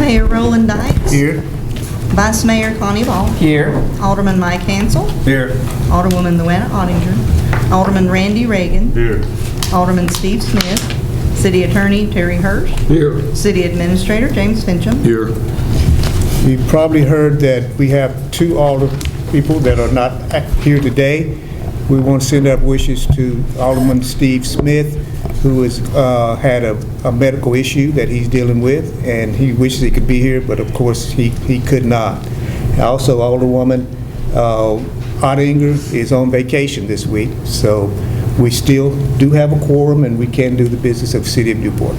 Mayor Roland Dykes. Here. Vice Mayor Connie Ball. Here. Alderman Mike Hansel. Here. Alderwoman Luana Ottinger. Alderman Randy Reagan. Here. Alderman Steve Smith. City Attorney Terry Hurst. Here. City Administrator James Fincham. Here. You've probably heard that we have two alder people that are not here today. We want to send our wishes to Alderman Steve Smith, who has had a medical issue that he's dealing with, and he wishes he could be here, but of course he could not. Also, Alderwoman Ottinger is on vacation this week, so we still do have a quorum and we can do the business of the City of Newport.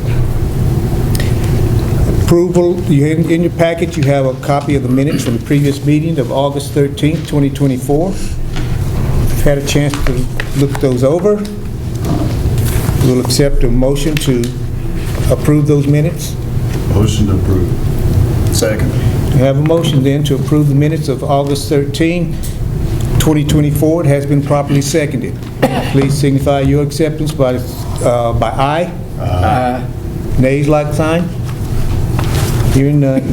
Approval, in your packet you have a copy of the minutes from the previous meeting of August 13th, 2024. I've had a chance to look those over. We'll accept a motion to approve those minutes. Motion to approve. Second. We have a motion then to approve the minutes of August 13, 2024. It has been properly seconded. Please signify your acceptance by aye. Aye. Nays like sign. Hearing none,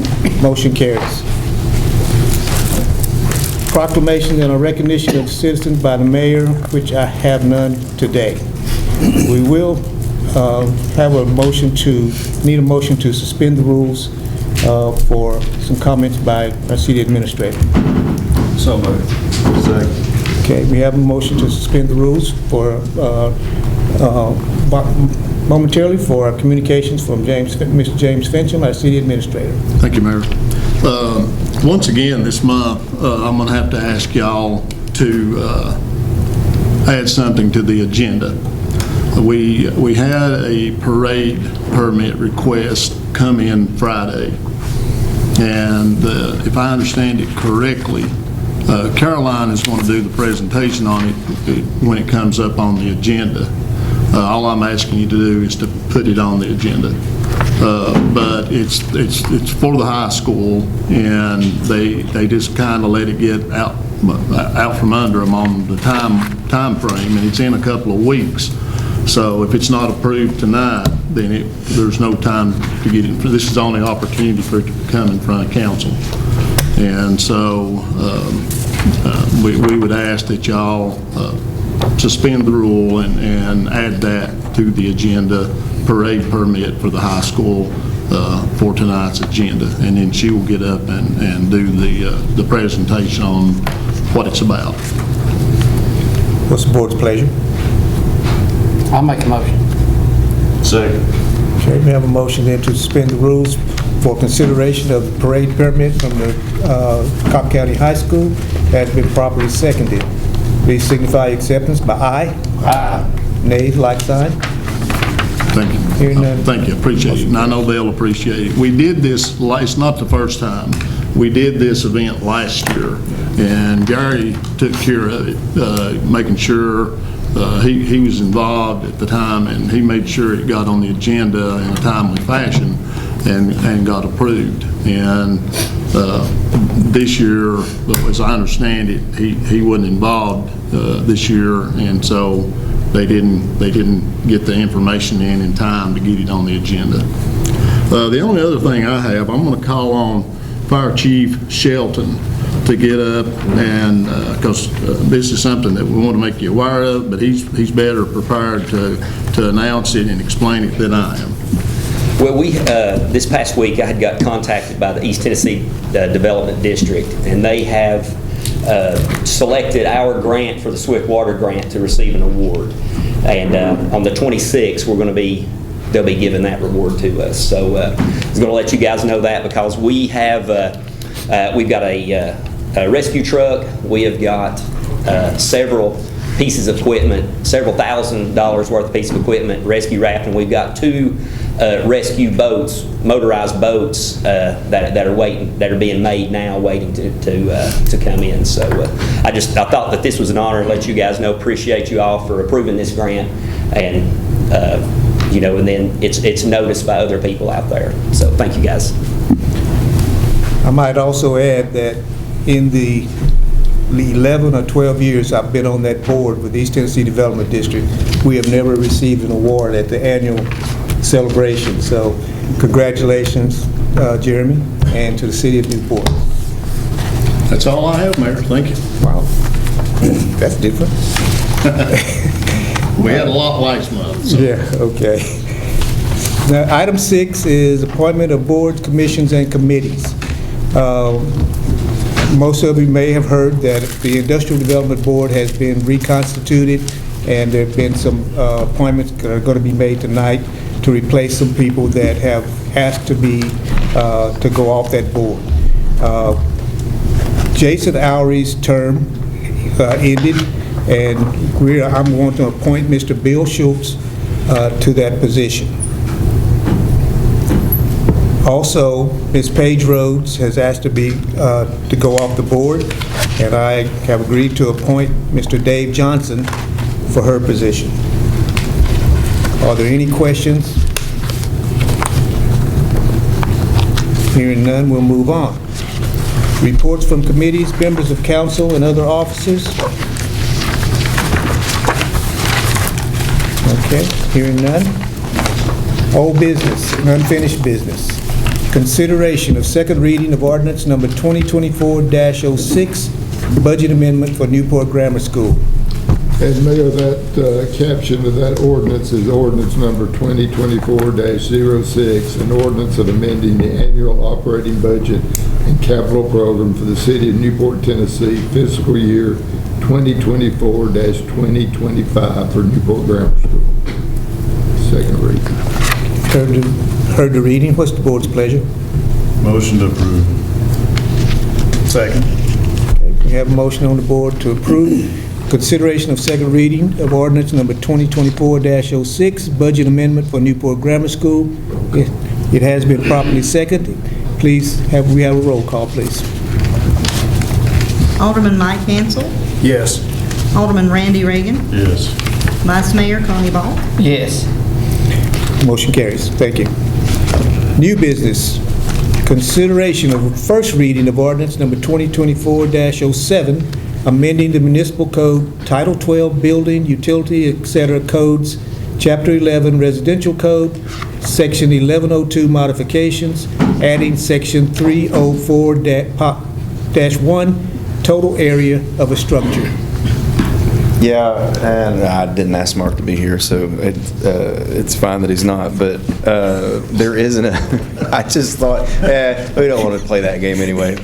motion carries. Proclamation and a recognition of citizens by the mayor, which I have none today. We will have a motion need a motion to suspend the rules for some comments by our city administrator. So moved. Second. Okay, we have a motion to suspend the rules for momentarily for our communications from Mr. James Fincham, our city administrator. Thank you, Mayor. Once again this month, I'm going to have to ask y'all to add something to the agenda. We had a parade permit request come in Friday, and if I understand it correctly, Caroline is going to do the presentation on it when it comes up on the agenda. All I'm asking you to do is to put it on the agenda. But it's for the high school, and they just kind of let it get out from under them on the time frame, and it's in a couple of weeks. So if it's not approved tonight, then there's no time to get it. This is the only opportunity for it to come in front of council. And so we would ask that y'all suspend the rule and add that to the agenda, parade permit for the high school for tonight's agenda. And then she will get up and do the presentation on what it's about. What's the board's pleasure? I'll make a motion. Second. Okay, we have a motion then to suspend the rules for consideration of the parade permit from the Cobb County High School. Has been properly seconded. Please signify acceptance by aye. Aye. Nays, like sign. Thank you. Hearing none. Thank you. Appreciate it. And I know they'll appreciate it. We did this, it's not the first time. We did this event last year, and Gary took care of it, making sure he was involved at the time, and he made sure it got on the agenda in a timely fashion and got approved. And this year, as I understand it, he wasn't involved this year, and so they didn't get the information in time to get it on the agenda. The only other thing I have, I'm going to call on Fire Chief Shelton to get up, and because this is something that we want to make you aware of, but he's better prepared to announce it and explain it than I am. Well, this past week I had got contacted by the East Tennessee Development District, and they have selected our grant for the Swift Water Grant to receive an award. And on the 26th, they'll be giving that reward to us. So I was going to let you guys know that, because we've got a rescue truck. We have got several pieces of equipment, several $1,000s worth of pieces of equipment, rescue raft, and we've got 2 rescue boats, motorized boats that are being made now, waiting to come in. So I thought that this was an honor to let you guys know. Appreciate you all for approving this grant, and and then it's noticed by other people out there. So thank you guys. I might also add that in the 11 or 12 years I've been on that board with the East Tennessee Development District, we have never received an award at the annual celebration. So congratulations, Jeremy, and to the city of Newport. That's all I have, Mayor. Thank you. Wow. That's different. We had a lot last month, so. Yeah, okay. Now, item 6 is appointment of boards, commissions, and committees. Most of you may have heard that the Industrial Development Board has been reconstituted, and there have been some appointments that are going to be made tonight to replace some people that have asked to go off that board. Jason Oury's term ended, and I'm going to appoint Mr. Bill Schultz to that position. Also, Ms. Paige Rhodes has asked to go off the board, and I have agreed to appoint Mr. Dave Johnson for her position. Are there any questions? Hearing none, we'll move on. Reports from committees, members of council, and other officers. Okay, hearing none. Old business and unfinished business. Consideration of second reading of ordinance number 2024-06, budget amendment for Newport Grammar School. And Mayor, that caption of that ordinance is ordinance number 2024-06, an ordinance of amending the annual operating budget and capital program for the city of Newport, Tennessee, fiscal year 2024-2025 for Newport Grammar School. Second reading. Heard the reading. What's the board's pleasure? Motion to approve. Second. Okay, we have a motion on the board to approve consideration of second reading of ordinance number 2024-06, budget amendment for Newport Grammar School. It has been properly seconded. Please we have a roll call, please. Alderman Mike Hansel. Yes. Alderman Randy Reagan. Yes. Vice Mayor Connie Ball. Yes. Motion carries. Thank you. New business. Consideration of first reading of ordinance number 2024-07, amending the municipal code, Title 12, building, utility, etc. codes, Chapter 11, residential code, Section 1102 modifications, adding Section 304-1, total area of a structure. Yeah, and I didn't ask Mark to be here, so it's fine that he's not, but there isn't a, I just thought, we don't want to play that game anyway.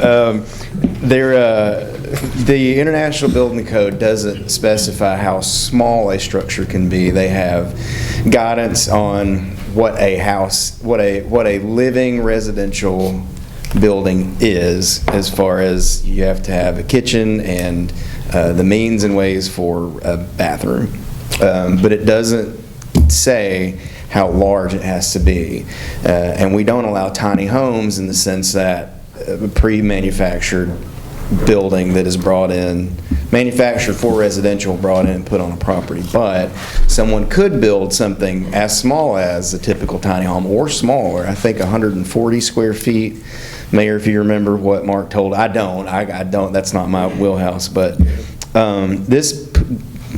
The International Building Code doesn't specify how small a structure can be. They have guidance on what a house, what a living residential building is, as far as you have to have a kitchen and the means and ways for a bathroom. But it doesn't say how large it has to be. And we don't allow tiny homes in the sense that a pre-manufactured building that is brought in, manufactured for residential, brought in and put on a property. But someone could build something as small as a typical tiny home or smaller. I think 140 square feet. Mayor, if you remember what Mark told, I don't, that's not my wheelhouse, but this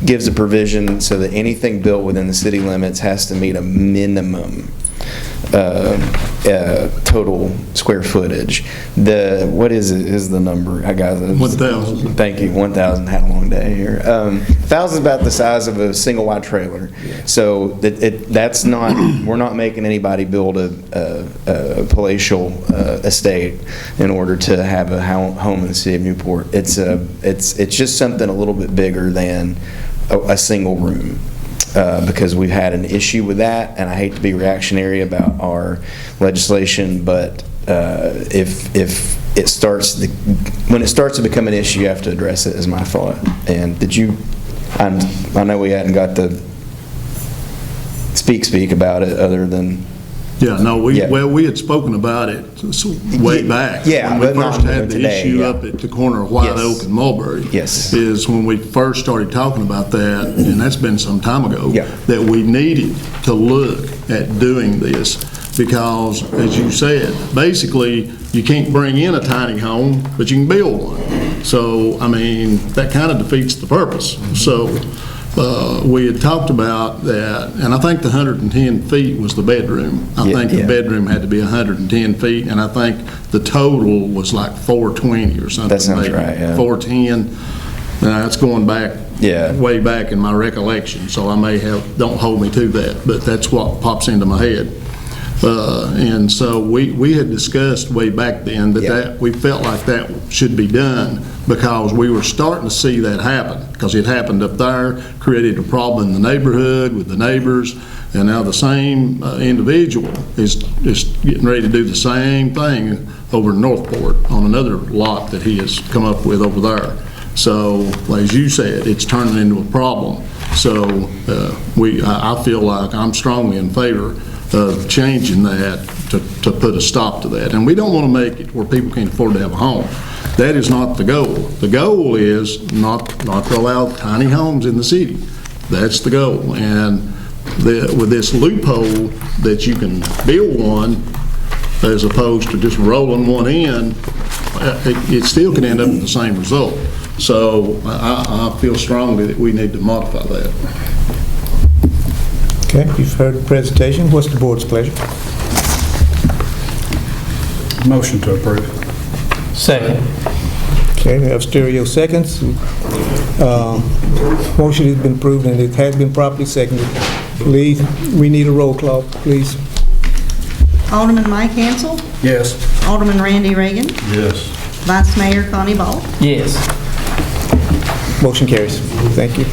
gives a provision so that anything built within the city limits has to meet a minimum total square footage. What is the number? I got it. 1,000. Thank you. 1,000. Had a long day here. 1,000 is about the size of a single wide trailer. So that's not. We're not making anybody build a palatial estate in order to have a home in the city of Newport. It's just something a little bit bigger than a single room. Because we've had an issue with that, and I hate to be reactionary about our legislation, but if it starts when it starts to become an issue, you have to address it, is my thought. And I know we hadn't got to speak about it other than. Yeah, no, we had spoken about it way back. Yeah, when we but first not had the today, issue yeah. up at the corner of White Yes. Oak and Mulberry. Yes. Is when we first started talking about that, and that's been some time ago, Yeah. that we needed to look at doing this because, as you said, basically you can't bring in a tiny home, but you can build one. So, I mean, that kind of defeats the purpose. So, we had talked about that, and I think the 110 feet was the bedroom. I think the bedroom had to be 110 feet, and I think the total was like 420 or something. That sounds maybe. right, yeah. 410. That's going back, Yeah. way back in my recollection, so I may have, don't hold me to that, but that's what pops into my head. And so we had discussed way back then that we felt like that should be done because we were starting to see that happen, because it happened up there, created a problem in the neighborhood with the neighbors, and now the same individual is getting ready to do the same thing over in Northport on another lot that he has come up with over there. So, as you said, it's turning into a problem. So I feel like I'm strongly in favor of changing that to put a stop to that. And we don't want to make it where people can't afford to have a home. That is not the goal. The goal is not to allow tiny homes in the city. That's the goal. And with this loophole that you can build one as opposed to just rolling one in, it still can end up with the same result. So I feel strongly that we need to modify that. Okay, you've heard the presentation. What's the board's pleasure? Motion to approve. Second. Okay, we have stereo seconds. Motion has been approved and it has been properly seconded. Please, we need a roll call, please. Alderman Mike Hansel, Yes. Alderman Randy Reagan, Yes. Vice Mayor Connie Ball. Yes. Motion carries. Thank you.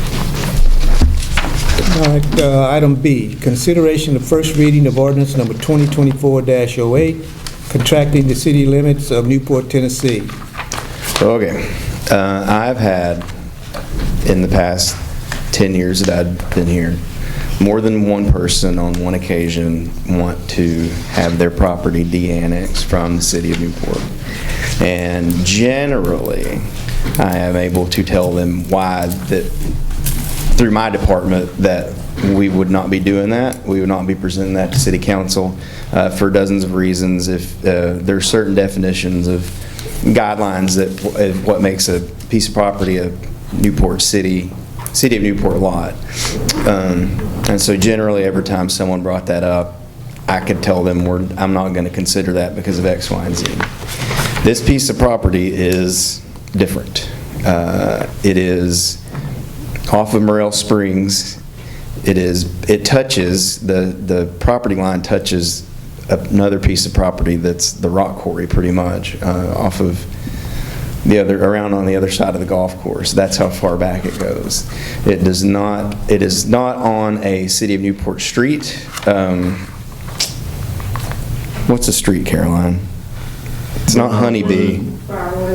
All right, item B, consideration of first reading of ordinance number 2024-08, contracting the city limits of Newport, Tennessee. Okay. I've had, in the past 10 years that I've been here, more than one person on one occasion want to have their property de-annexed from the city of Newport. And generally, I am able to tell them why that, through my department, that we would not be doing that. We would not be presenting that to City Council for dozens of reasons. If there are certain definitions of guidelines that what makes a piece of property a Newport City of Newport lot. And so generally, every time someone brought that up, I could tell them I'm not going to consider that because of X, Y, and Z. This piece of property is different. It is off of Morel Springs. It touches, the property line touches another piece of property that's the rock quarry pretty much, off of around on the other side of the golf course. That's how far back it goes. It is not on a City of Newport street. What's the street, Caroline? It's not Honeybee.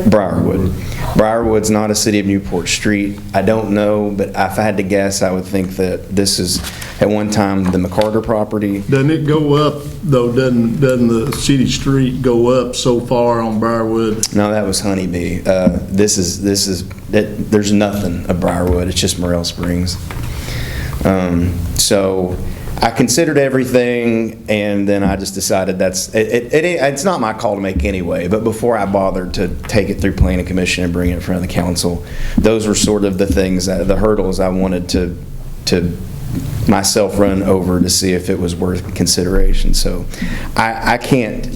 Briarwood. Briarwood's not a City of Newport street. I don't know, but if I had to guess, I would think that this is, at one time, the McCarter property. Doesn't it go up, though, doesn't the city street go up so far on Briarwood? No, that was Honeybee. There's nothing of Briarwood. It's just Morel Springs. So I considered everything, and then I just decided it's not my call to make anyway, but before I bothered to take it through Planning Commission and bring it in front of the council, those were sort of the things, the hurdles I wanted to myself run over to see if it was worth consideration. So I can't,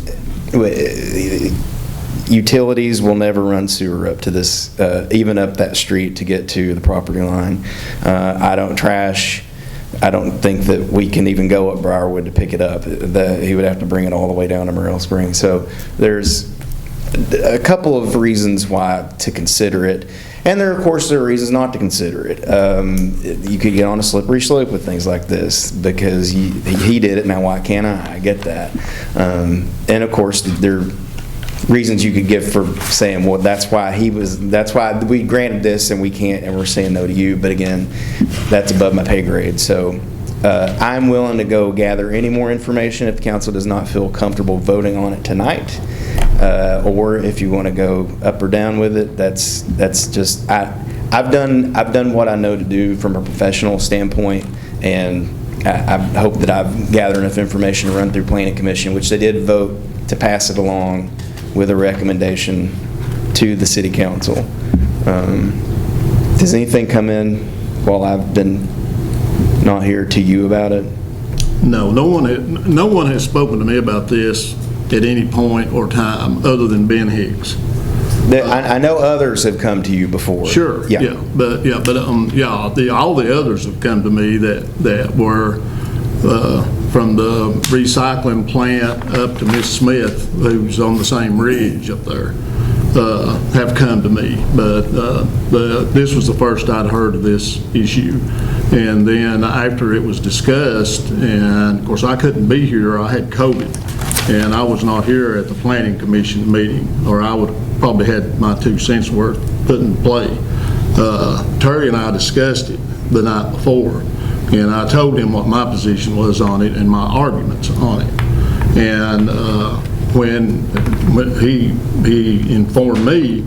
utilities will never run sewer up to this, even up that street to get to the property line. I don't trash. I don't think that we can even go up Briarwood to pick it up. He would have to bring it all the way down to Morel Springs. So there's a couple of reasons why to consider it. And there, of course, there are reasons not to consider it. You could get on a slippery slope with things like this because he did it, now why can't I? I get that. And of course, there are reasons you could give for saying, well, that's why we granted this and we can't, and we're saying no to you. But again, that's above my pay grade. So I'm willing to go gather any more information if the council does not feel comfortable voting on it tonight. Or if you want to go up or down with it, that's just, I've done what I know to do from a professional standpoint, and I hope that I've gathered enough information to run through Planning Commission, which they did vote to pass it along with a recommendation to the City Council. Does anything come in while I've been not here to you about it? No one has spoken to me about this at any point or time other than Ben Higgs. I know others have come to you before. Sure, yeah, but all the others have come to me that were from the recycling plant up to Miss Smith, who's on the same ridge up there, have come to me. But this was the first I'd heard of this issue. And then after it was discussed, and of course I couldn't be here, I had COVID, and I was not here at the Planning Commission meeting, or I would have probably had my 2 cents worth put in play. Terry and I discussed it the night before, and I told him what my position was on it and my arguments on it. And when he informed me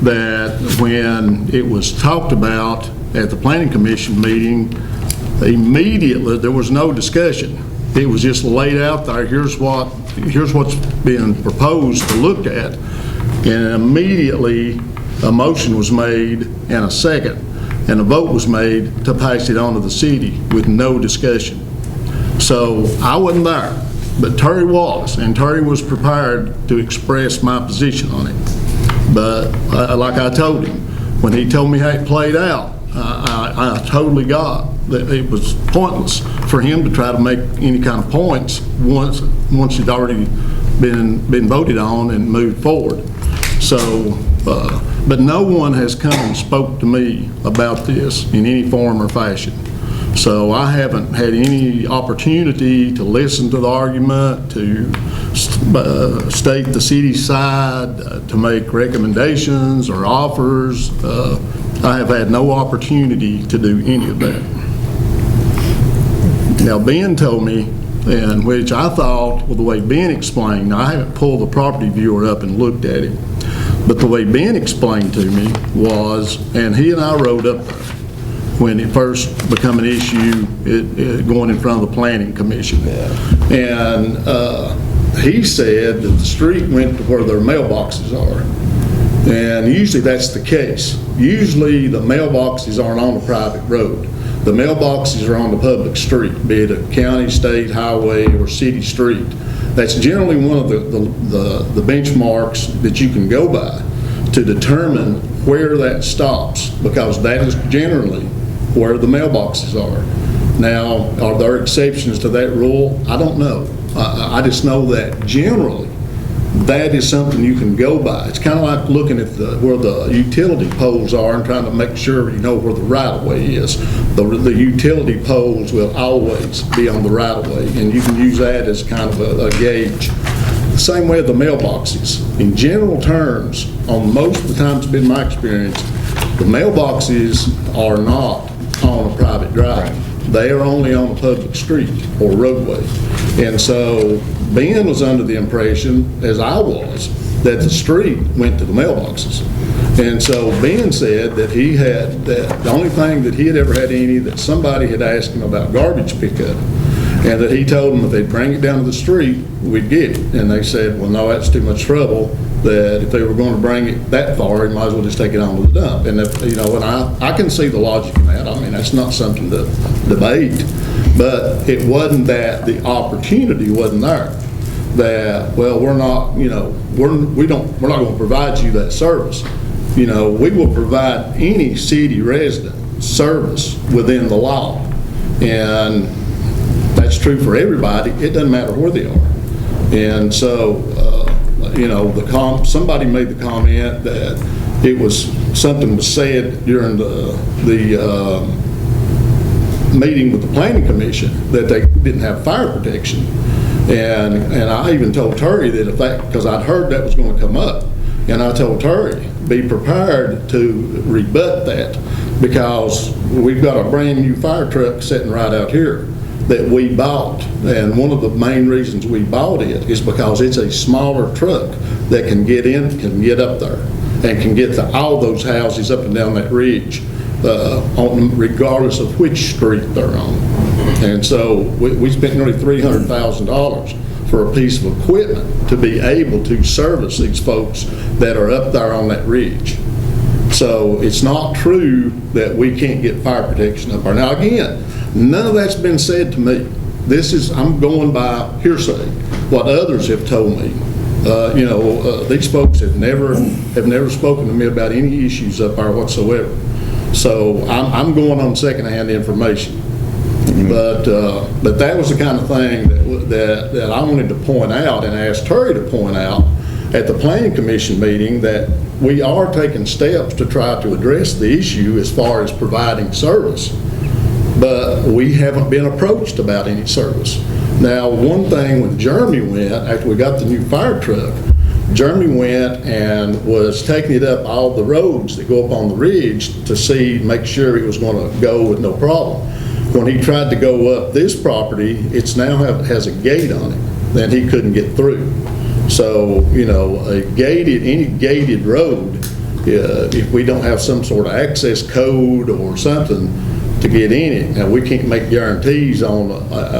that when it was talked about at the Planning Commission meeting, immediately there was no discussion. It was just laid out there, here's what's being proposed to look at. And immediately a motion was made and a second, and a vote was made to pass it on to the city with no discussion. So I wasn't there, but Terry was, and Terry was prepared to express my position on it. But like I told him, when he told me how it played out, I totally got that it was pointless for him to try to make any kind of points once it'd already been voted on and moved forward. So, but no one has come and spoke to me about this in any form or fashion. So I haven't had any opportunity to listen to the argument, to state the city's side, to make recommendations or offers. I have had no opportunity to do any of that. Now, Ben told me, and which I thought, well, the way Ben explained, I haven't pulled the property viewer up and looked at it, but the way Ben explained to me was, and he and I rode up there when it first became an issue, going in front of the Planning Commission. And he said that the street went to where their mailboxes are. And usually that's the case. Usually the mailboxes aren't on a private road. The mailboxes are on the public street, be it a county, state, highway, or city street. That's generally one of the benchmarks that you can go by to determine where that stops, because that is generally where the mailboxes are. Now, are there exceptions to that rule? I don't know. I just know that generally that is something you can go by. It's kind of like looking at where the utility poles are and trying to make sure you know where the right-of-way is. The utility poles will always be on the right-of-way, and you can use that as kind of a gauge. Same way with the mailboxes. In general terms, on most of the times it's been my experience, the mailboxes are not on a private drive. They are only on a public street or roadway. And so Ben was under the impression, as I was, that the street went to the mailboxes. And so Ben said that the only thing that he had ever had any, that somebody had asked him about garbage pickup, and that he told them if they'd bring it down to the street, we'd get it. And they said, well, no, that's too much trouble, that if they were going to bring it that far, they might as well just take it on to the dump. And and I can see the logic in that. I mean, that's not something to debate, but it wasn't that the opportunity wasn't there. That, well, we're not going to provide you that service. We will provide any city resident service within the law, and that's true for everybody. It doesn't matter where they are. And so, somebody made the comment that it was something was said during the meeting with the Planning Commission that they didn't have fire protection. And I even told Terry that because I'd heard that was going to come up, and I told Terry, be prepared to rebut that, because we've got a brand new fire truck sitting right out here that we bought. And one of the main reasons we bought it is because it's a smaller truck that can get in, can get up there, and can get to all those houses up and down that ridge, regardless of which street they're on. And so we spent nearly $300,000 for a piece of equipment to be able to service these folks that are up there on that ridge. So it's not true that we can't get fire protection up there. Now, again, none of that's been said to me. I'm going by hearsay, what others have told me. These folks have never spoken to me about any issues up there whatsoever. So I'm going on secondhand information. But that was the kind of thing that I wanted to point out, and I asked Terry to point out at the Planning Commission meeting, that we are taking steps to try to address the issue as far as providing service. But we haven't been approached about any service. Now, one thing when Jeremy went, after we got the new fire truck, Jeremy went and was taking it up all the roads that go up on the ridge to make sure it was going to go with no problem. When he tried to go up this property, it's now has a gate on it that he couldn't get through. So, any gated road, if we don't have some sort of access code or something to get in it, now we can't make guarantees on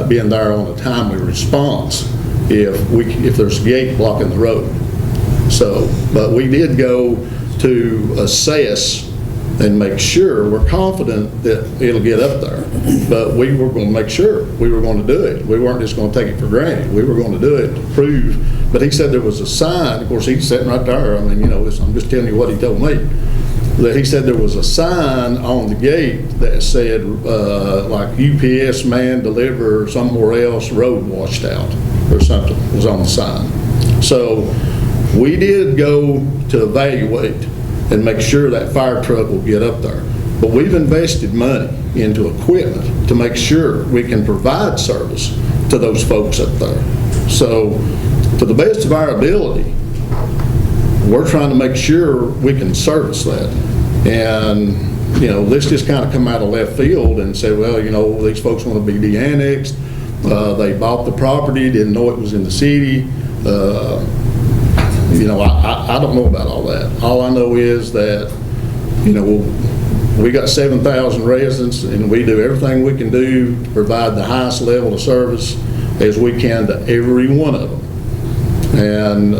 being there on a timely response if there's a gate blocking the road. So, but we did go to assess and make sure, we're confident that it'll get up there. But we were going to make sure we were going to do it. We weren't just going to take it for granted. We were going to do it to prove. But he said there was a sign. Of course, he's sitting right there. I mean, I'm just telling you what he told me. That he said there was a sign on the gate that said, like UPS man deliver somewhere else, road washed out, or something was on the sign. So we did go to evaluate and make sure that fire truck will get up there. But we've invested money into equipment to make sure we can provide service to those folks up there. So to the best of our ability, we're trying to make sure we can service that. And, this just kind of come out of left field and say, well, these folks want to be de-annexed. They bought the property, didn't know it was in the city. I don't know about all that. All I know is that, we got 7,000 residents, and we do everything we can do to provide the highest level of service as we can to every one of them. And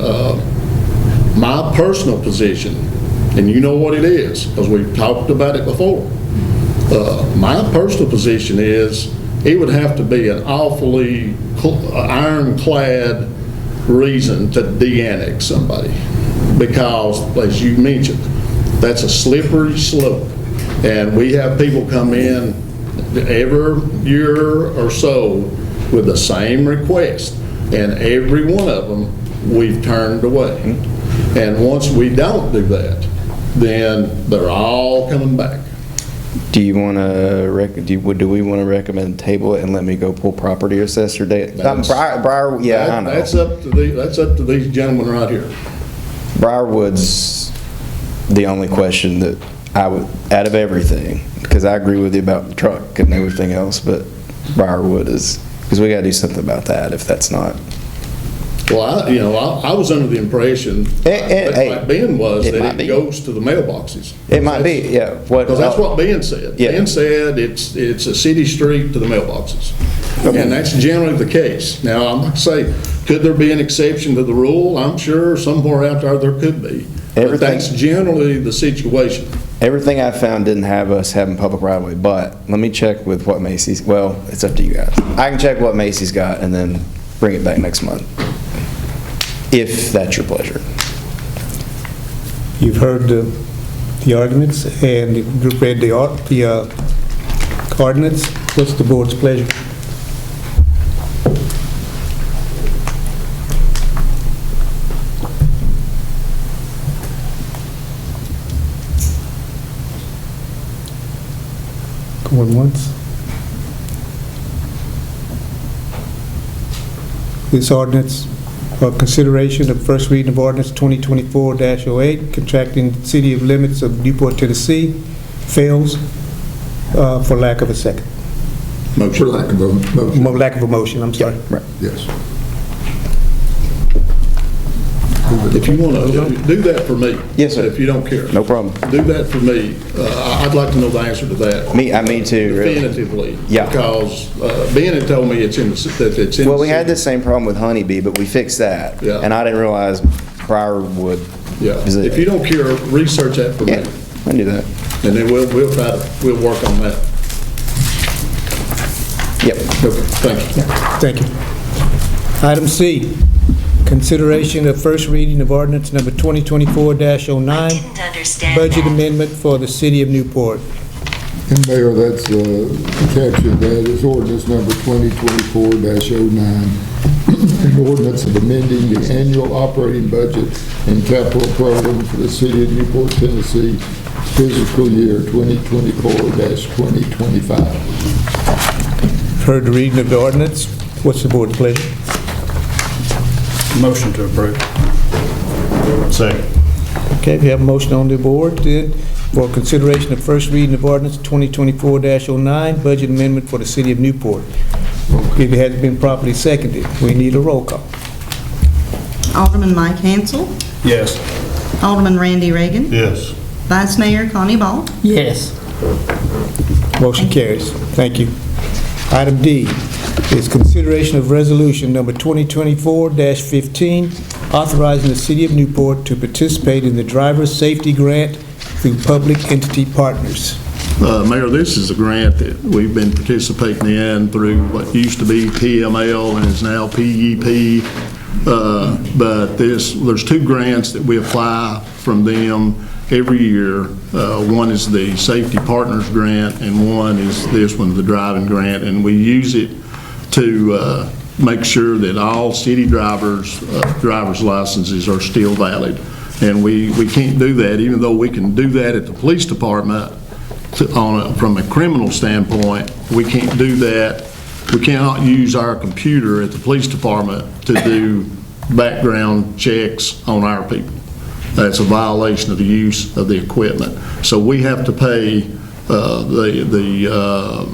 my personal position, and you know what it is, because we've talked about it before, my personal position is it would have to be an awfully ironclad reason to de-annex somebody, because, as you mentioned, that's a slippery slope. And we have people come in every year or so with the same request, and every one of them we've turned away. And once we don't do that, then they're all coming back. Do you want to, do we want to recommend table it and let me go pull property assessor data? Briar, yeah, I know. That's up to these gentlemen right here. Briarwood's the only question that I would, out of everything, because I agree with you about the truck and everything else, but Briarwood is, because we got to do something about that if that's not. Well, I was under the impression, like Ben was, that it goes to the mailboxes. It might be, yeah. Because that's what Ben said. Yeah. Ben said it's a city street to the mailboxes. And that's generally the case. Now, I'm going to say, could there be an exception to the rule? I'm sure somewhere out there could be. But that's generally the situation. Everything I found didn't have us having public right of way, but let me check with what Macy's, well, it's up to you guys. I can check what Macy's got and then bring it back next month, if that's your pleasure. You've heard the arguments and you've read the ordinance. What's the board's pleasure? Going once. This ordinance, for consideration of first reading of ordinance 2024-08, contracting the city of limits of Newport, Tennessee, fails for lack of a second. For lack of a motion. Lack of a motion, I'm sorry. Right. Yes. If you want to do that for me. Yes, sir. If you don't care. No problem. Do that for me. I'd like to know the answer to that. Me too, really. Definitively. Yeah. Because Ben had told me it's in the Well, we had the same problem with Honeybee, but we fixed that. Yeah. And I didn't realize Briarwood. Yeah. is it. If you don't care, research that for me. can do that. And then we'll work on that. Yep. Thank you. Thank you. Item C, consideration of first reading of ordinance number 2024-09, budget amendment for the city of Newport. And Mayor, that's captured that is ordinance number 2024-09, an ordinance of amending the annual operating budget and capital program for the city of Newport, Tennessee, fiscal year 2024-2025. Heard the reading of the ordinance. What's the board's pleasure? Motion to approve. Second. Okay, we have a motion on the board then for consideration of first reading of ordinance 2024-09, budget amendment for the city of Newport. If it has been properly seconded, we need a roll call. Alderman Mike Hansel, Yes. Alderman Randy Reagan, Yes. Vice Mayor Connie Ball, Yes. Motion carries. Thank you. Item D is consideration of resolution number 2024-15, authorizing the city of Newport to participate in the driver's safety grant through public entity partners. Mayor, this is a grant that we've been participating in through what used to be PML and is now PEP. But there's two grants that we apply from them every year. One is the Safety Partners Grant, and one is this one, the driving grant. And we use it to make sure that all city drivers' licenses are still valid. And we can't do that, even though we can do that at the police department from a criminal standpoint. We can't do that. We cannot use our computer at the police department to do background checks on our people. That's a violation of the use of the equipment. So we have to pay the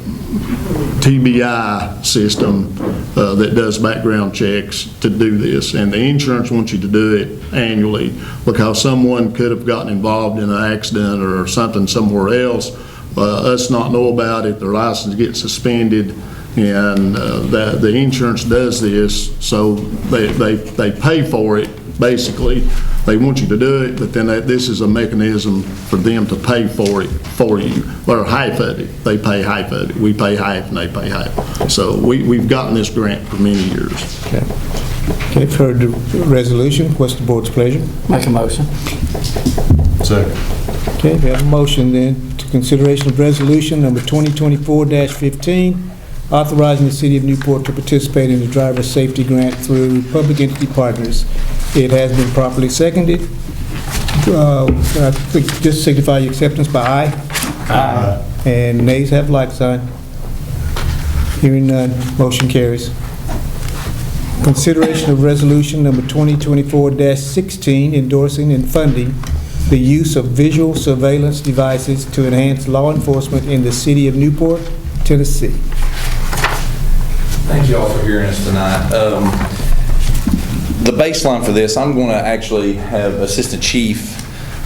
TBI system that does background checks to do this. And the insurance wants you to do it annually because someone could have gotten involved in an accident or something somewhere else, us not know about it, their license gets suspended, and the insurance does this, so they pay for it, basically. They want you to do it, but then this is a mechanism for them to pay for it for you, or half of it. They pay half of it. We pay half and they pay half. So we've gotten this grant for many years. Okay. Okay, you've heard the resolution. What's the board's pleasure? Make a motion. Second. Okay, we have a motion then to consideration of resolution number 2024-15, authorizing the city of Newport to participate in the driver safety grant through public entity partners. It has been properly seconded. I think just signify your acceptance by aye. Aye. And nays have like sign. Hearing none, motion carries. Consideration of resolution number 2024-16, endorsing and funding the use of visual surveillance devices to enhance law enforcement in the city of Newport, Tennessee. Thank you all for hearing us tonight. The baseline for this, I'm going to actually have Assistant Chief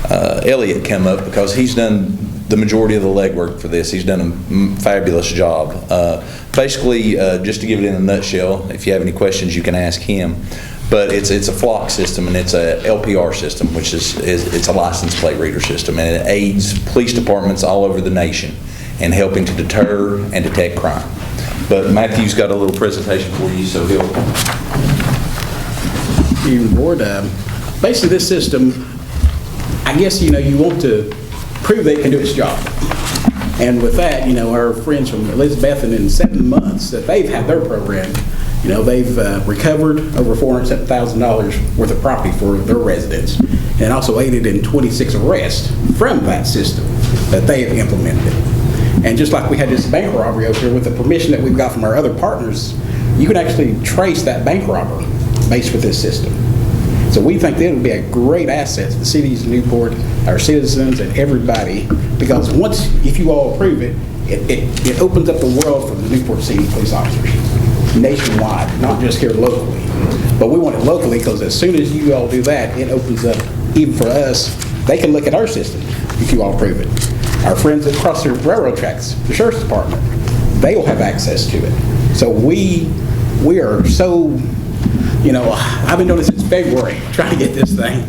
Elliott come up because he's done the majority of the legwork for this. He's done a fabulous job. Basically, just to give it in a nutshell, if you have any questions, you can ask him. But it's a flock system, and it's a LPR system, which is it's a license plate reader system, and it aids police departments all over the nation in helping to deter and detect crime. But Matthew's got a little presentation for you, so he'll. Evening, Board. Basically, this system, I guess, you want to prove that it can do its job. And with that, our friends from Elizabeth, and in 7 months that they've had their program, they've recovered over $407,000 worth of property for their residents, and also aided in 26 arrests from that system that they have implemented. And just like we had this bank robbery over here, with the permission that we've got from our other partners, you can actually trace that bank robber based with this system. So we think that it would be a great asset to the cities of Newport, our citizens, and everybody, because if you all approve it, it opens up the world for the Newport City police officers nationwide, not just here locally. But we want it locally because as soon as you all do that, it opens up, even for us, they can look at our system if you all approve it. Our friends across the railroad tracks, the sheriff's department, they will have access to it. So we are so, I've been doing this since February, trying to get this thing.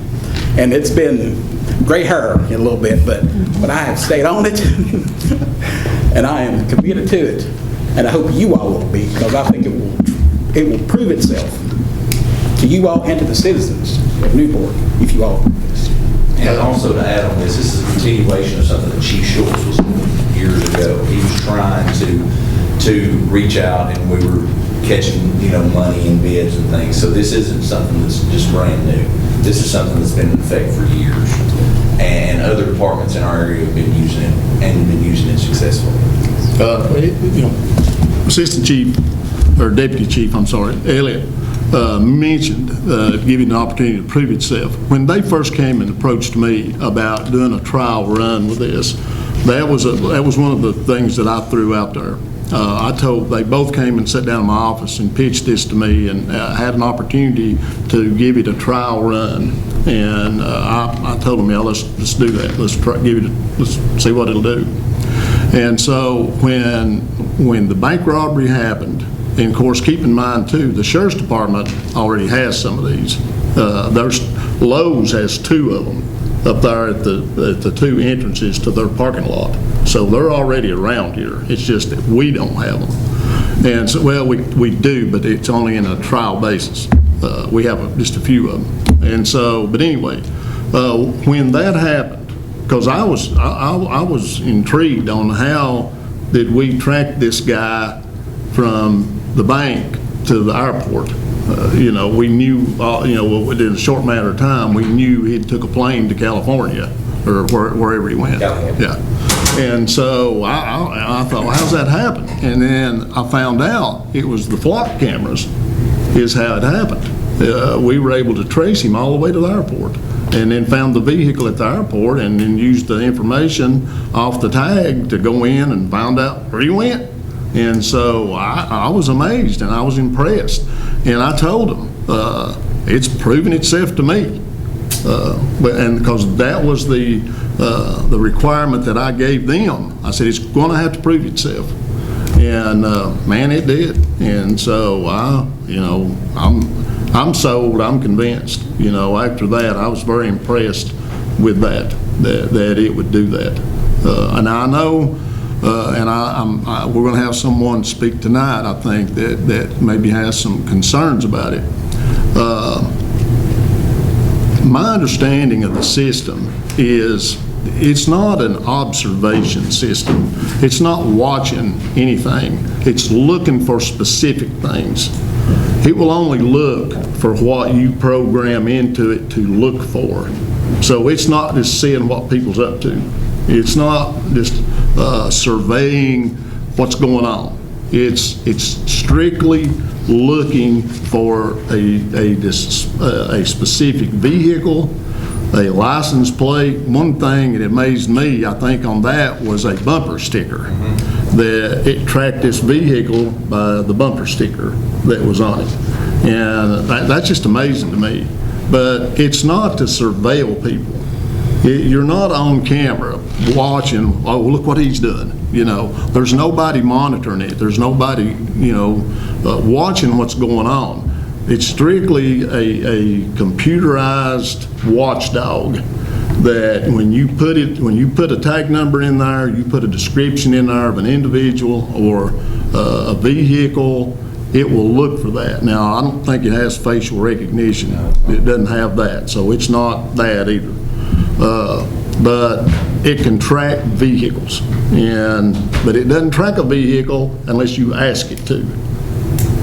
And it's been gray hair in a little bit, but I have stayed on it, and I am committed to it, and I hope you all will be, because I think it will prove itself to you all and to the citizens of Newport if you all do this. And also to add on this is a continuation of something that Chief Schultz was doing years ago. He was trying to reach out, and we were catching, money in bids and things. So this isn't something that's just brand new. This is something that's been in effect for years. And other departments in our area have been using it and been using it successfully. Assistant Chief, or Deputy Chief, I'm sorry, Elliott, mentioned giving an opportunity to prove itself. When they first came and approached me about doing a trial run with this, that was one of the things that I threw out there. They both came and sat down in my office and pitched this to me, and had an opportunity to give it a trial run. And I told them, let's do that. Let's see what it'll do. And so when the bank robbery happened, and of course, keep in mind too, the Sheriff's Department already has some of these. Lowe's has 2 of them up there at the 2 entrances to their parking lot. So they're already around here. It's just that we don't have them. And so, well, we do, but it's only in a trial basis. We have just a few of them. And so, but anyway, when that happened, because I was intrigued on how did we track this guy from the bank to the airport. We knew, within a short matter of time, we knew he took a plane to California or wherever he went. Yeah. And so I thought, well, how's that happen? And then I found out it was the flock cameras is how it happened. We were able to trace him all the way to the airport, and then found the vehicle at the airport, and then used the information off the tag to go in and found out where he went. And so I was amazed and I was impressed. And I told him, it's proven itself to me. And because that was the requirement that I gave them. I said, it's going to have to prove itself. And man, it did. And so I'm sold, I'm convinced. After that, I was very impressed with that it would do that. And I know, we're going to have someone speak tonight, I think, that maybe has some concerns about it. My understanding of the system is it's not an observation system. It's not watching anything. It's looking for specific things. It will only look for what you program into it to look for. So it's not just seeing what people's up to. It's not just surveying what's going on. It's strictly looking for a specific vehicle, a license plate. One thing that amazed me, I think, on that was a bumper sticker. That it tracked this vehicle by the bumper sticker that was on it. And that's just amazing to me. But it's not to surveil people. You're not on camera watching, oh, look what he's doing. There's nobody monitoring it. There's nobody, watching what's going on. It's strictly a computerized watchdog that when you put a tag number in there, you put a description in there of an individual or a vehicle, it will look for that. Now, I don't think it has facial recognition. It doesn't have that, so it's not that either. But it can track vehicles, but it doesn't track a vehicle unless you ask it to.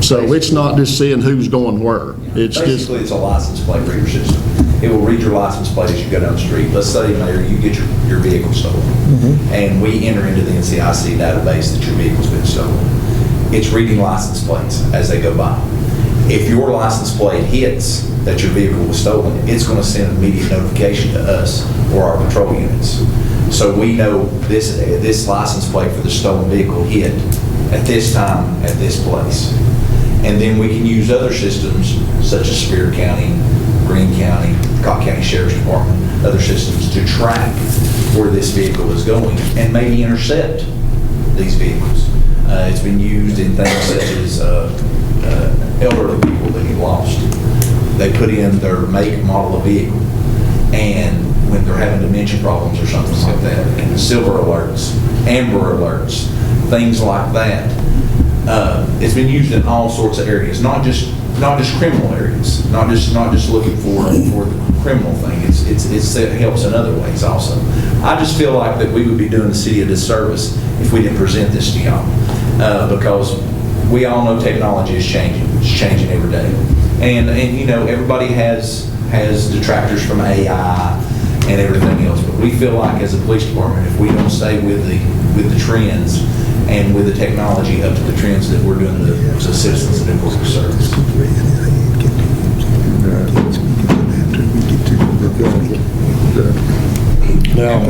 So it's not just seeing who's going where. Basically, it's a license plate reader system. It will read your license plate as you go down the street. Let's say, Mayor, you get your vehicle stolen, and we enter into the NCIC database that your vehicle's been stolen. It's reading license plates as they go by. If your license plate hits that your vehicle was stolen, it's going to send immediate notification to us or our patrol units. So we know this license plate for the stolen vehicle hit at this time at this place. And then we can use other systems such as Spear County, Greene County, Cobb County Sheriff's Department, other systems to track where this vehicle is going and maybe intercept these vehicles. It's been used in things such as elderly people that get lost. They put in their make, model of vehicle, and when they're having dementia problems or something like that, and silver alerts, amber alerts, things like that. It's been used in all sorts of areas, not just criminal areas, not just looking for the criminal thing. It helps in other ways also. I just feel like that we would be doing the city a disservice if we didn't present this to y'all, because we all know technology is changing. It's changing every day, and you know, everybody has detractors from AI and everything else, but we feel like as a police department, if we don't stay with the trends and with the technology up to the trends, that we're doing the citizens a public service. Now,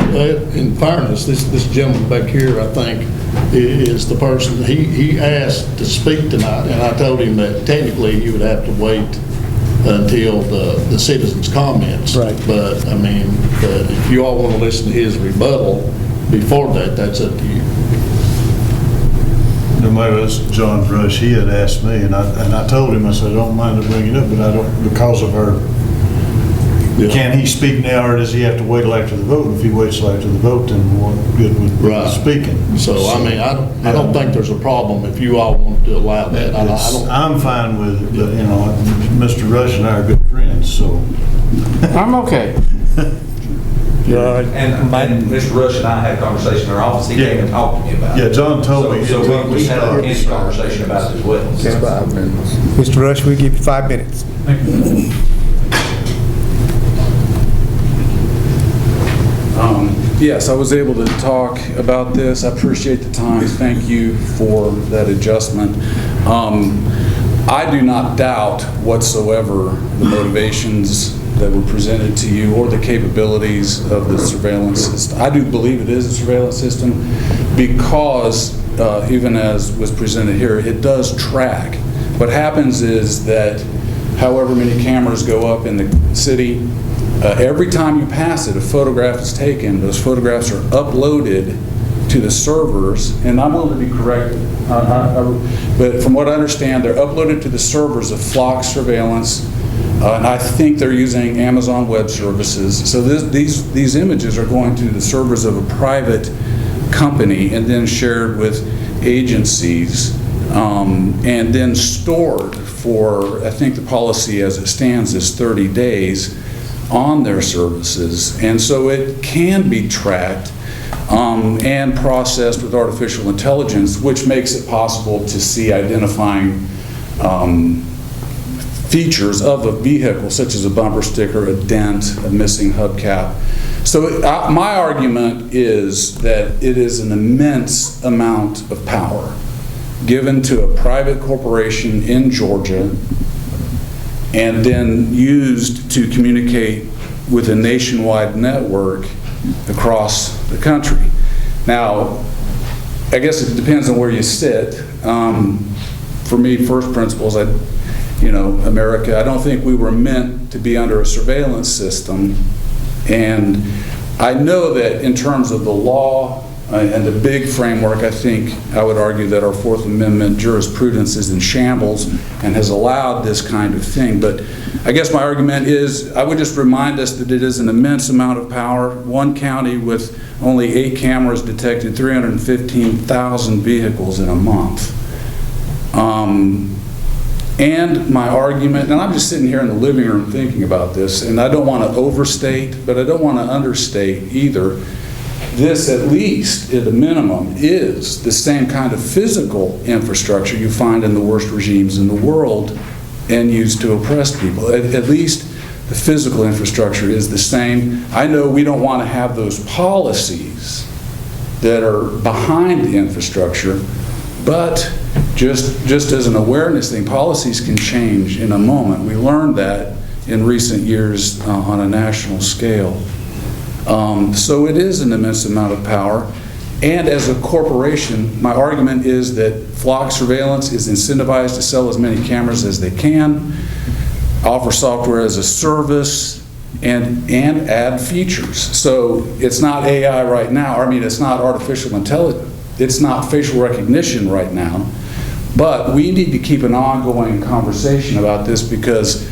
in fairness, this gentleman back here, I think, is the person, he asked to speak tonight, and I told him that technically you would have to wait until the citizens' comments. Right. But, I mean, if you all want to listen to his rebuttal before that, that's up to you. No matter, that's John Rush, he had asked me, and I told him, I said, I don't mind to bring it up, but I don't, because of her, can he speak now, or does he have to wait till after the vote? And if he waits till after the vote, then what good would Right. speaking? So, I mean, I don't think there's a problem if you all want to allow that. I don't. I'm fine with it, but, you know, Mr. Rush and I are good friends, so. I'm okay. And Mr. Rush and I had a conversation in our office. He came and talked to me about it. Yeah, John told me. So we had a candid conversation about it as well. It's 5 minutes. Mr. Rush, we give you 5 minutes. Yes, I was able to talk about this. I appreciate the time. Thank you for that adjustment. I do not doubt whatsoever the motivations that were presented to you or the capabilities of the surveillance system. I do believe it is a surveillance system because, even as was presented here, it does track. What happens is that however many cameras go up in the city, every time you pass it, a photograph is taken. Those photographs are uploaded to the servers, and I'm willing to be corrected, but from what I understand, they're uploaded to the servers of Flock Surveillance, and I think they're using Amazon Web Services. So these images are going to the servers of a private company and then shared with agencies, and then stored for, I think the policy as it stands is 30 days on their services. And so it can be tracked and processed with artificial intelligence, which makes it possible to see identifying features of a vehicle, such as a bumper sticker, a dent, a missing hubcap. So my argument is that it is an immense amount of power given to a private corporation in Georgia and then used to communicate with a nationwide network across the country. Now, I guess it depends on where you sit. For me, first principles, America, I don't think we were meant to be under a surveillance system. And I know that in terms of the law and the big framework, I think I would argue that our Fourth Amendment jurisprudence is in shambles and has allowed this kind of thing. But I guess my argument is, I would just remind us that it is an immense amount of power. One county with only 8 cameras detected 315,000 vehicles in a month. And my argument, and I'm just sitting here in the living room thinking about this, and I don't want to overstate, but I don't want to understate either. This, at least at a minimum, is the same kind of physical infrastructure you find in the worst regimes in the world and used to oppress people. At least the physical infrastructure is the same. I know we don't want to have those policies that are behind the infrastructure, but just as an awareness thing, policies can change in a moment. We learned that in recent years on a national scale. So it is an immense amount of power. And as a corporation, my argument is that Flock Surveillance is incentivized to sell as many cameras as they can, offer software as a service, and add features. So it's not AI right now. I mean, it's not artificial intelligence. It's not facial recognition right now. But we need to keep an ongoing conversation about this, because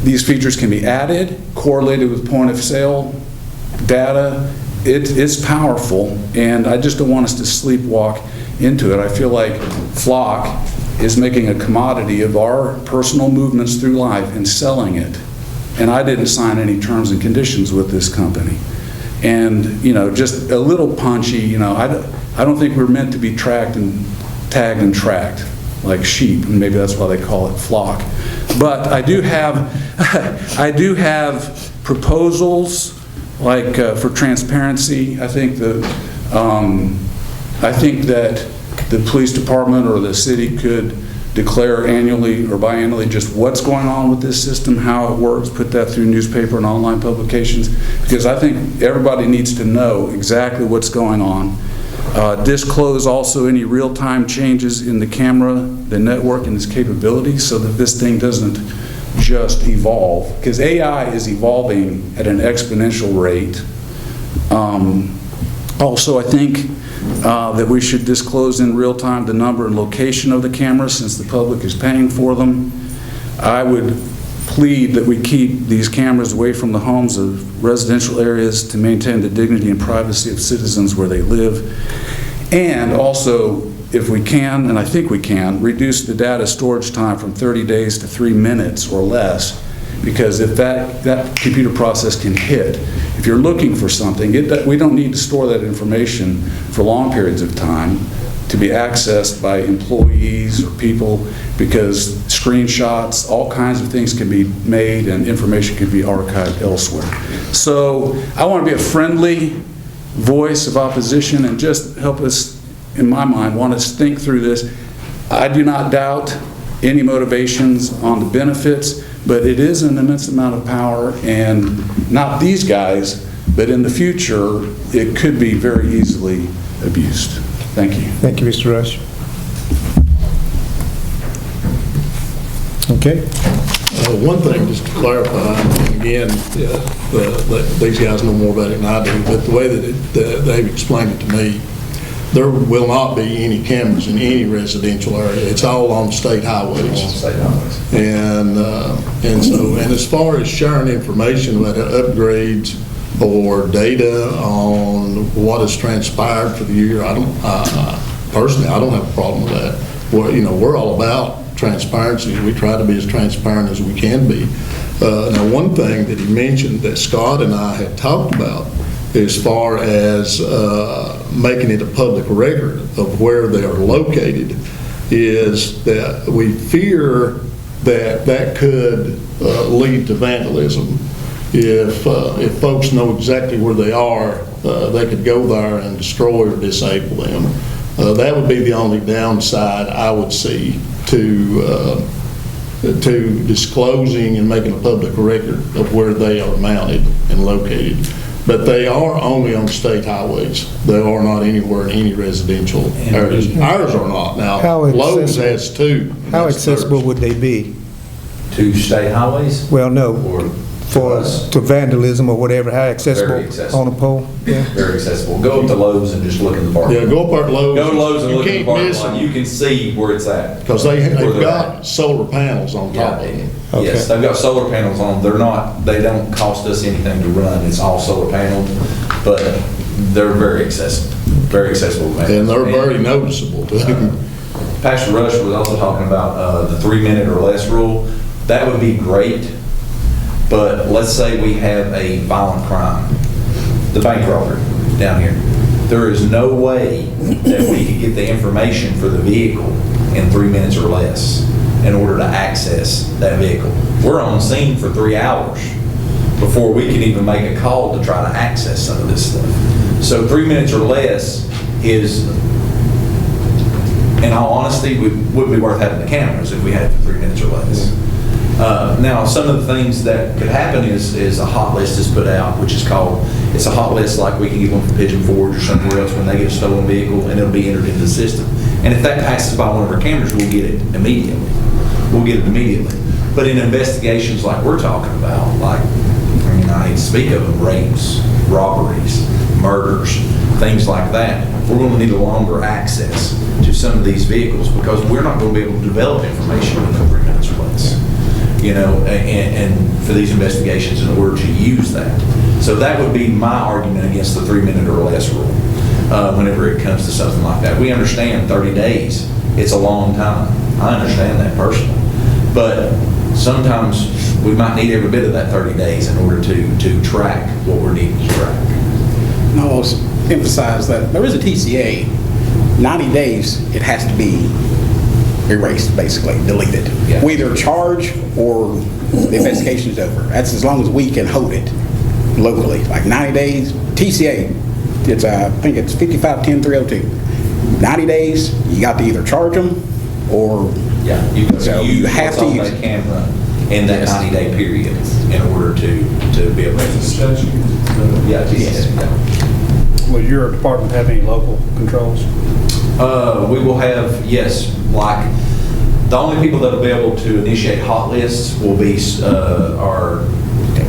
These features can be added, correlated with point of sale data. It's powerful, and I just don't want us to sleepwalk into it. I feel like Flock is making a commodity of our personal movements through life and selling it. And I didn't sign any terms and conditions with this company. And, you know, just a little punchy, you know, I don't think we're meant to be tracked and tagged and tracked like sheep, and maybe that's why they call it Flock. But I do have, I do have proposals, like for transparency. I think that the police department or the city could declare annually or biannually just what's going on with this system, how it works, put that through newspaper and online publications, because I think everybody needs to know exactly what's going on. Disclose also any real-time changes in the camera, the network, and its capabilities, so that this thing doesn't just evolve, because AI is evolving at an exponential rate. Also, I think that we should disclose in real time the number and location of the cameras, since the public is paying for them. I would plead that we keep these cameras away from the homes of residential areas to maintain the dignity and privacy of citizens where they live. And also, if we can, and I think we can, reduce the data storage time from 30 days to 3 minutes or less, because if that computer process can hit, if you're looking for something, we don't need to store that information for long periods of time to be accessed by employees or people, because screenshots, all kinds of things can be made and information can be archived elsewhere. So I want to be a friendly voice of opposition and just help us, in my mind, want us to think through this. I do not doubt any motivations on the benefits, but it is an immense amount of power, and not these guys, but in the future, it could be very easily abused. Thank you. Thank you, Mr. Rush. Okay. One thing, just to clarify, and again, these guys know more about it than I do, but the way that they've explained it to me, there will not be any cameras in any residential area. It's all on state highways. And as far as sharing information about upgrades or data on what has transpired for the year, personally, I don't have a problem with that. We're all about transparency. We try to be as transparent as we can be. Now, one thing that he mentioned that Scott and I had talked about, as far as making it a public record of where they are located, is that we fear that could lead to vandalism. If folks know exactly where they are, they could go there and destroy or disable them. That would be the only downside I would see to disclosing and making a public record of where they are mounted and located. But they are only on state highways. They are not anywhere in any residential areas. Ours are not. Now, Lowe's has two. How accessible would they be? To state highways? Well, no. To vandalism or whatever, how accessible? Very accessible. On a pole? Yeah. Very accessible. Go up to Lowe's and just look in the parking lot. Yeah, go up at Lowe's. Go to Lowe's and You look in the can't parking miss lot. them. You can see where it's at. Because they've got solar panels on top of them. Okay. Yes, they've got solar panels on. They don't cost us anything to run. It's all solar paneled, but they're very accessible. Very accessible. And they're very noticeable too. Pastor Rush was also talking about the 3 minute or less rule. That would be great, but let's say we have a violent crime, the bank robbery down here. There is no way that we could get the information for the vehicle in 3 minutes or less in order to access that vehicle. We're on scene for 3 hours before we can even make a call to try to access some of this stuff. So 3 minutes or less is, in all honesty, would be worth having the cameras if we had it for 3 minutes or less. Now, some of the things that could happen is a hot list is put out, which is called, it's a hot list like we can get one from Pigeon Forge or somewhere else when they get a stolen vehicle, and it'll be entered into the system. And if that passes by one of our cameras, we'll get it immediately. We'll get it immediately. But in investigations like we're talking about, like, I hate to speak of them, rapes, robberies, murders, things like that, we're going to need a longer access to some of these vehicles because we're not going to be able to develop information within 3 minutes or less. and for these investigations in order to use that. So that would be my argument against the 3-minute or less rule whenever it comes to something like that. We understand 30 days, it's a long time. I understand that personally. But sometimes we might need every bit of that 30 days in order to track what we're needing to track. And I'll also emphasize that there is a TCA, 90 days, it has to be erased, basically, deleted. Yeah. We either charge or the investigation is over. That's as long as we can hold it locally. Like 90 days, TCA, it's I think it's 55-10-302. 90 days, you got to either charge them or Yeah, So you have to use that camera in that 90-day period in order to be able to. Yeah, Yes. yeah. Will your department have any local controls? We will have, yes, like, the only people that'll be able to initiate hot lists will be our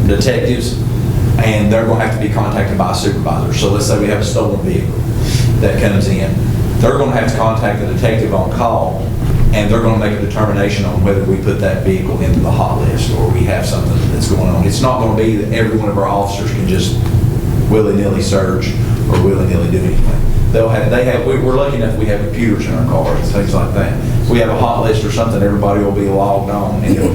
detectives, and they're going to have to be contacted by a supervisor. So let's say we have a stolen vehicle that comes in. They're going to have to contact the detective on call, and they're going to make a determination on whether we put that vehicle into the hot list or we have something that's going on. It's not going to be that every one of our officers can just willy-nilly search or willy-nilly do anything. We're lucky enough we have computers in our cars and things like that. If we have a hot list or something, everybody will be logged on and it'll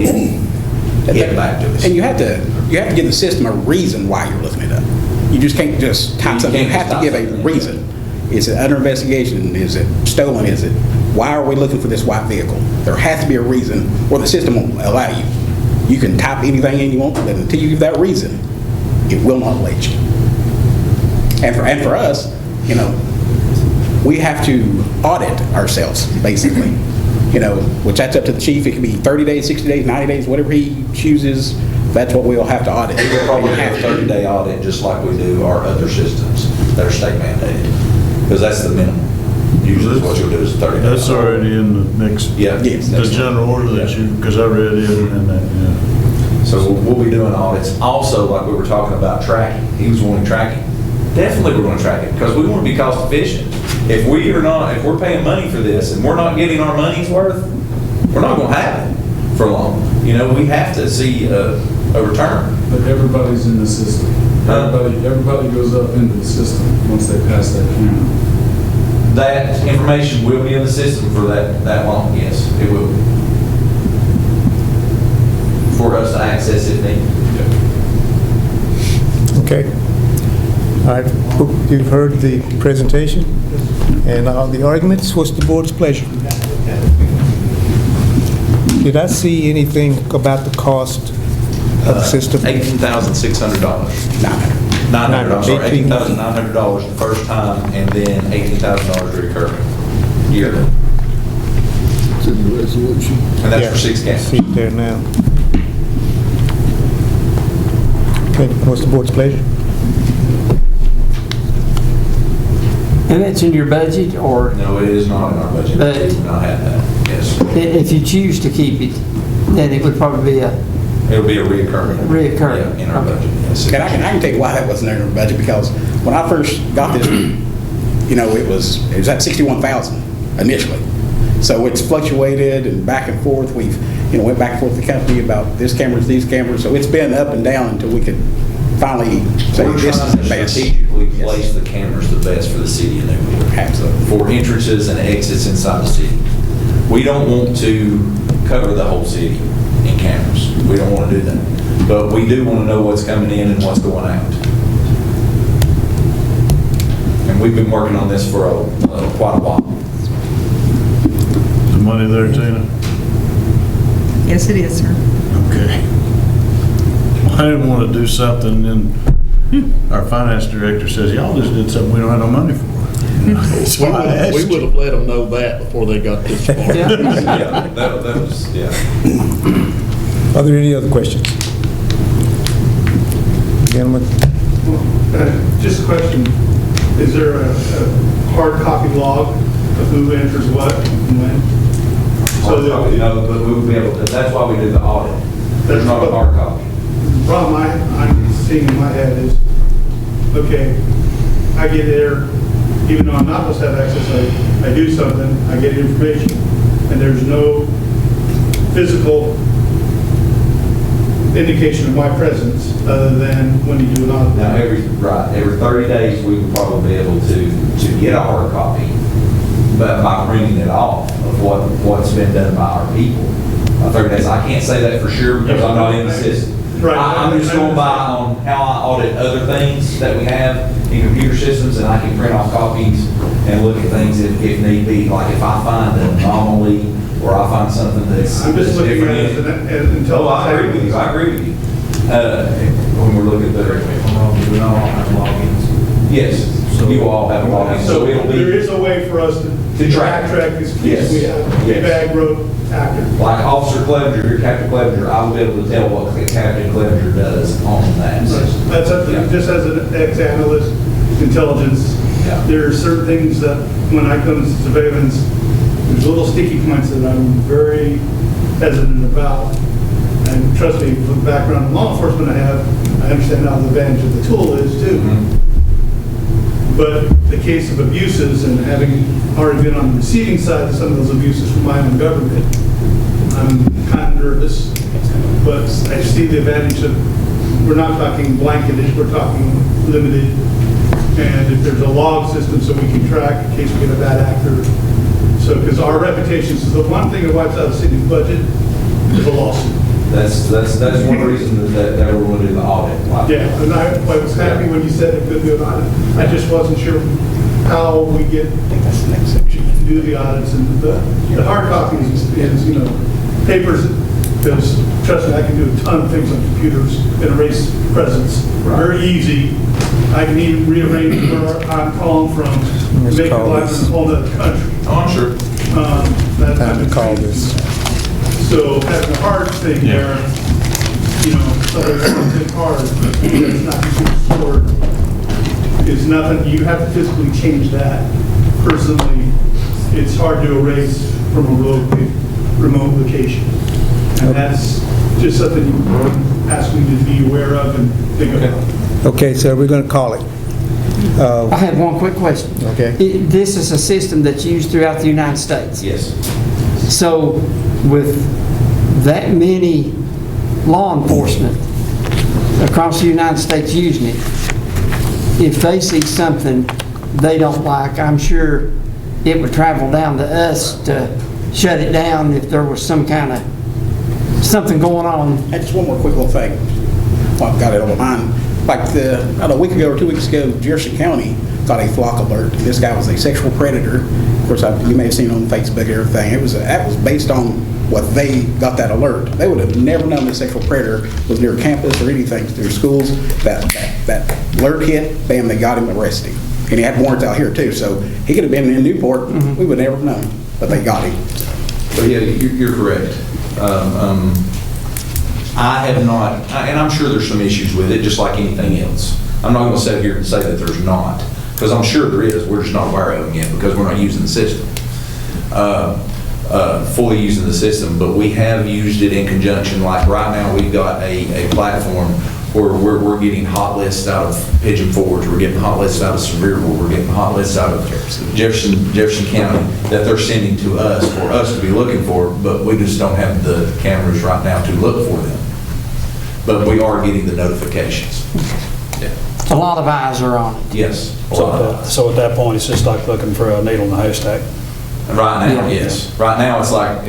get back to us. And you have to give the system a reason why you're looking it up. You just can't just type something. You have to give a reason. Is it under investigation? Is it stolen? Is it, why are we looking for this white vehicle? There has to be a reason, or the system won't allow you. You can type anything in you want, but until you give that reason, it will not let you. And for us, we have to audit ourselves, basically. Which that's up to the chief. It can be 30 days, 60 days, 90 days, whatever he chooses. That's what we'll have to audit. We'll probably have a 30-day audit, just like we do our other systems that are state mandated, because that's the minimum. Usually what you'll do is 30 days. That's already in the next, Yeah. Yes. the general order that you, because I read it and that, yeah. So we'll be doing audits. Also, like we were talking about tracking, he was wanting tracking. Definitely we're going to track it, because we want to be cost efficient. If we're paying money for this and we're not getting our money's worth, we're not going to have it for long. We have to see a return. But everybody's in the system. Everybody goes up into the system once they pass that camera. That information will be in the system for that long, yes, it will. For us to access it then. Okay. All right, you've heard the presentation and all the arguments. What's the board's pleasure? Did I see anything about the cost of the system? $18,600. $900, I'm sorry, $18,900 the first time, and then $18,000 recurring yearly. It's in the resolution. And that's Yeah, for 6 cameras. See it there now. Okay, what's the board's pleasure? And that's in your budget, or No, it is not in our budget. But- We do not have that, yes. if you choose to keep it, then it would probably be a It'll be a reoccurring. reoccurring. Yeah, in our Okay. budget, yes. And I can tell you why that wasn't in our budget, because when I first got this, it was at 61,000 initially. So it's fluctuated and back and forth. We've, went back and forth with the company about this cameras, these cameras. So it's been up and down until we could finally say We're this is trying the to best. strategically place the cameras the best for the city of Newport. Absolutely. For entrances and exits inside the city. We don't want to cover the whole city in cameras. We don't want to do that. But we do want to know what's coming in and what's going out. And we've been working on this for quite a while. Is the money there, Tina? Yes, it is, sir. Okay. Well, I didn't want to do something, and our finance director says, y'all just did something we don't have no money for. That's why I asked We you. would have let them know that before they got this far. Yeah, that was, yeah. Are there any other questions? Gentlemen? Just a question, is there a hard copy log of who enters what and when? So that, But we will be able to, that's why we do the audit. There's not a hard copy. the problem I'm seeing in my head is, okay, I get there, even though I'm not supposed to have access, I do something, I get information, and there's no physical indication of my presence other than when you do an audit. Now, every 30 days, we would probably be able to get a hard copy, but by printing it off of what's been done by our people. 30 days, I can't say that for sure because I'm not in the system. Right. I'm just going by on how I audit other things that we have in computer systems, and I can print off copies and look at things if need be. Like if I find an anomaly or I find something that's I'm just looking different. at it until. Oh, I agree with you. I agree with you. When we're looking at the. We all have logins. Yes, you all have logins. So it'll be. there is a way for us to track this Yes. case. We have a bag road actor. Like Officer Clevenger, your Captain Clevenger, I will be able to tell what Captain Clevenger does on that. That's up to, just as an ex-analyst, intelligence, Yeah. there are certain things that when I come to surveillance, there's little sticky points that I'm very hesitant about. And trust me, from the background in law enforcement I have, I understand how the advantage of the tool is too. But the case of abuses and having already been on the receiving side of some of those abuses from my own government, I'm kind of nervous. But I see the advantage of, we're not talking blanketed, we're talking limited. And if there's a log system so we can track in case we get a bad actor. So, because our reputation is the one thing that wipes out a city's budget is a lawsuit. That's one reason that we're going to do the audit. Yeah, and I was happy when you said it could do an audit. I just wasn't sure how we get to do the audits and the hard copies is, you know, papers, because trust me, I can do a ton of things on computers and erase presence. Very easy. I can even rearrange where I'm calling from, and make it live in a whole other country. Oh, I'm sure. Time to call this. So having a hard thing there, you know, somebody's something hard, that's not computer stored, is nothing, you have to physically change that. Personally, it's hard to erase from a remote location. And that's just something you ask me to be aware of and think about. Okay, so we're going to call it. I have one quick question. Okay. This is a system that's used throughout the United States. Yes. So with that many law enforcement across the United States using it, if they see something they don't like, I'm sure it would travel down to us to shut it down if there was some kind of something going on. And just one more quick little thing. Well, I've got it on my mind. Like about a week ago or 2 weeks ago, Jefferson County got a flock alert. This guy was a sexual predator. Of course, you may have seen on Facebook and everything. That was based on what they got that alert. They would have never known the sexual predator was near campus or anything through schools. That alert hit, bam, they got him, arrested him. And he had warrants out here too, so he could have been in Newport. We would never have known, but they got him. So yeah, you're correct. I have not, and I'm sure there's some issues with it, just like anything else. I'm not going to sit here and say that there's not, because I'm sure there is. We're just not aware of them yet because we're not using the system, fully using the system. But we have used it in conjunction. Like right now, we've got a platform where we're getting hot lists out of Pigeon Forge, we're getting hot lists out of Sevierville, we're getting hot lists out of Jefferson County that they're sending to us for us to be looking for, but we just don't have the cameras right now to look for them. But we are getting the notifications. Yeah. A lot of eyes are on it. Yes. So at that point, it's just like looking for a needle in a haystack. Right now, yes. Right now, it's like.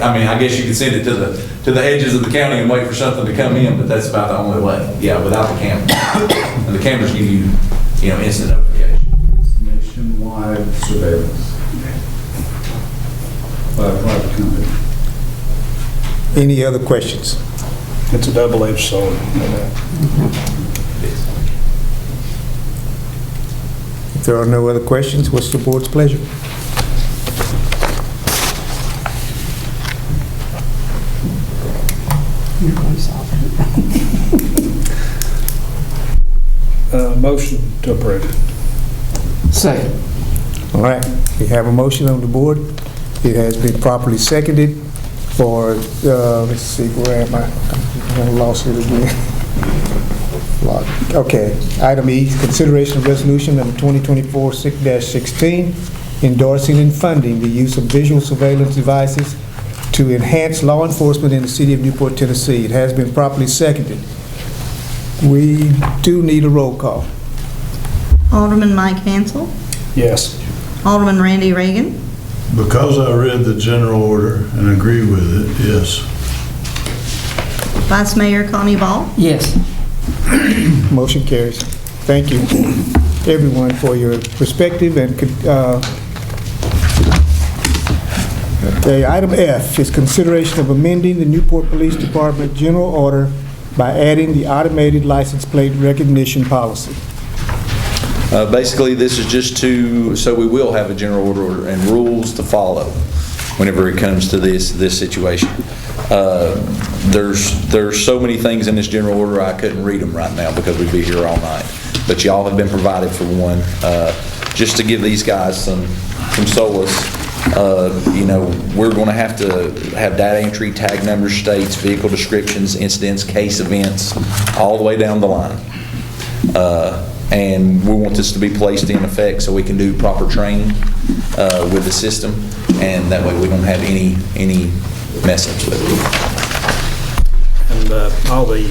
I mean, I guess you could send it to the edges of the county and wait for something to come in, but that's about the only way. Yeah, without the cameras. And the cameras give you, instant notification. Nationwide surveillance by a private company. Any other questions? It's a double-edged sword. If there are no other questions, what's the board's pleasure? Motion to approve. Second. All right, we have a motion on the board. It has been properly seconded for, let's see, where am I? I lost it again. Okay, item E, consideration of resolution number 2024-16, endorsing and funding the use of visual surveillance devices to enhance law enforcement in the city of Newport, Tennessee. It has been properly seconded. We do need a roll call. Alderman Mike Hansel, Yes. Alderman Randy Reagan, Because I read the general order and agree with it, yes. Vice Mayor Connie Ball. Yes. Motion carries. Thank you, everyone, for your perspective. And item F is consideration of amending the Newport Police Department General Order by adding the automated license plate recognition policy. Basically, this is just so we will have a general order and rules to follow whenever it comes to this situation. There's so many things in this general order, I couldn't read them right now because we'd be here all night. But y'all have been provided for one. Just to give these guys some solace, we're going to have data entry, tag numbers, states, vehicle descriptions, incidents, case events, all the way down the line. And we want this to be placed in effect so we can do proper training with the system, and that way we don't have any mess-ups with it. And all the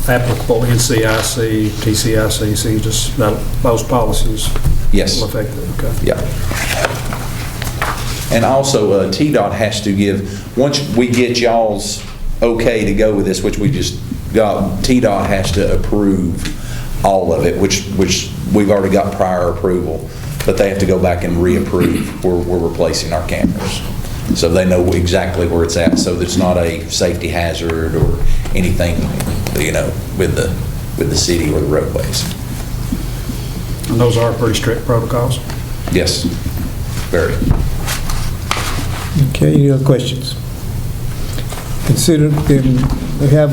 applicable NCIC, TCICC, just those policies Yes. will affect it, okay? Yeah. And also, TDOT has to give, once we get y'all's okay to go with this, which we just got, TDOT has to approve all of it, which we've already got prior approval, but they have to go back and reapprove where we're replacing our cameras. So they know exactly where it's at, so there's not a safety hazard or anything, with the city or the roadways. And those are pretty strict protocols? Yes, very. Okay, any other questions? We have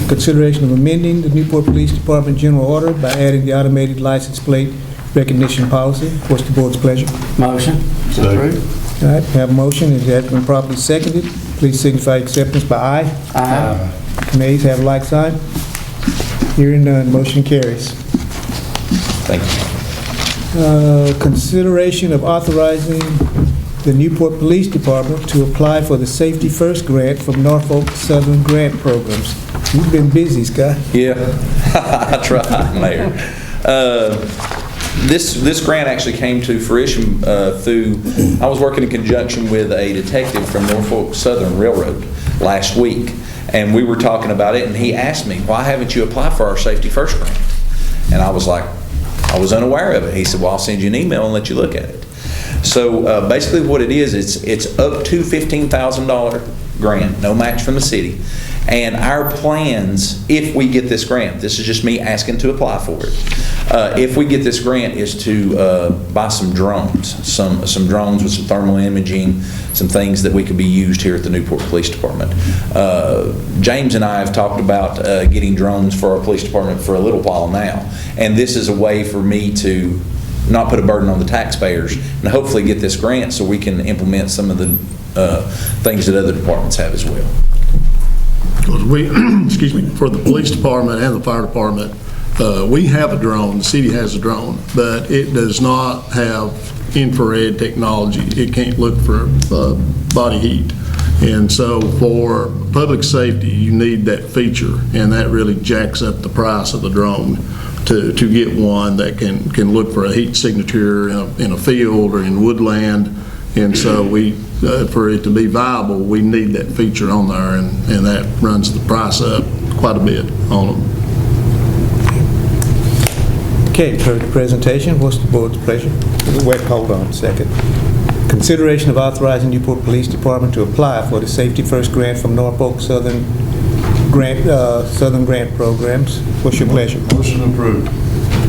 consideration of amending the Newport Police Department General Order by adding the automated license plate recognition policy. What's the board's pleasure? Motion. All right, we have a motion. It has been properly seconded. Please signify acceptance by aye. Aye. Nays have like sign. Hearing none, motion carries. Thank you. Consideration of authorizing the Newport Police Department to apply for the Safety First grant from Norfolk Southern Grant Programs. You've been busy, Scott. Yeah, I tried, Mayor. This grant actually came to fruition through, I was working in conjunction with a detective from Norfolk Southern Railroad last week, and we were talking about it, and he asked me, why haven't you applied for our Safety First grant? And I was like, I was unaware of it. He said, well, I'll send you an email and let you look at it. So basically what it is, it's up to $15,000 grant, no match from the city. And our plans, if we get this grant, this is just me asking to apply for it. If we get this grant, is to buy some drones, some drones with some thermal imaging, some things that we could be used here at the Newport Police Department. James and I have talked about getting drones for our police department for a little while now. And this is a way for me to not put a burden on the taxpayers and hopefully get this grant so we can implement some of the things that other departments have as well. Because for the police department and the fire department, we have a drone, the city has a drone, but it does not have infrared technology. It can't look for body heat. And so for public safety, you need that feature, and that really jacks up the price of the drone to get one that can look for a heat signature in a field or in woodland. And so for it to be viable, we need that feature on there, and that runs the price up quite a bit on them. Okay, heard the presentation. What's the board's pleasure? Wait, hold on a second. Consideration of authorizing Newport Police Department to apply for the Safety First grant from Norfolk Southern Grant Programs. What's your pleasure? Motion approved.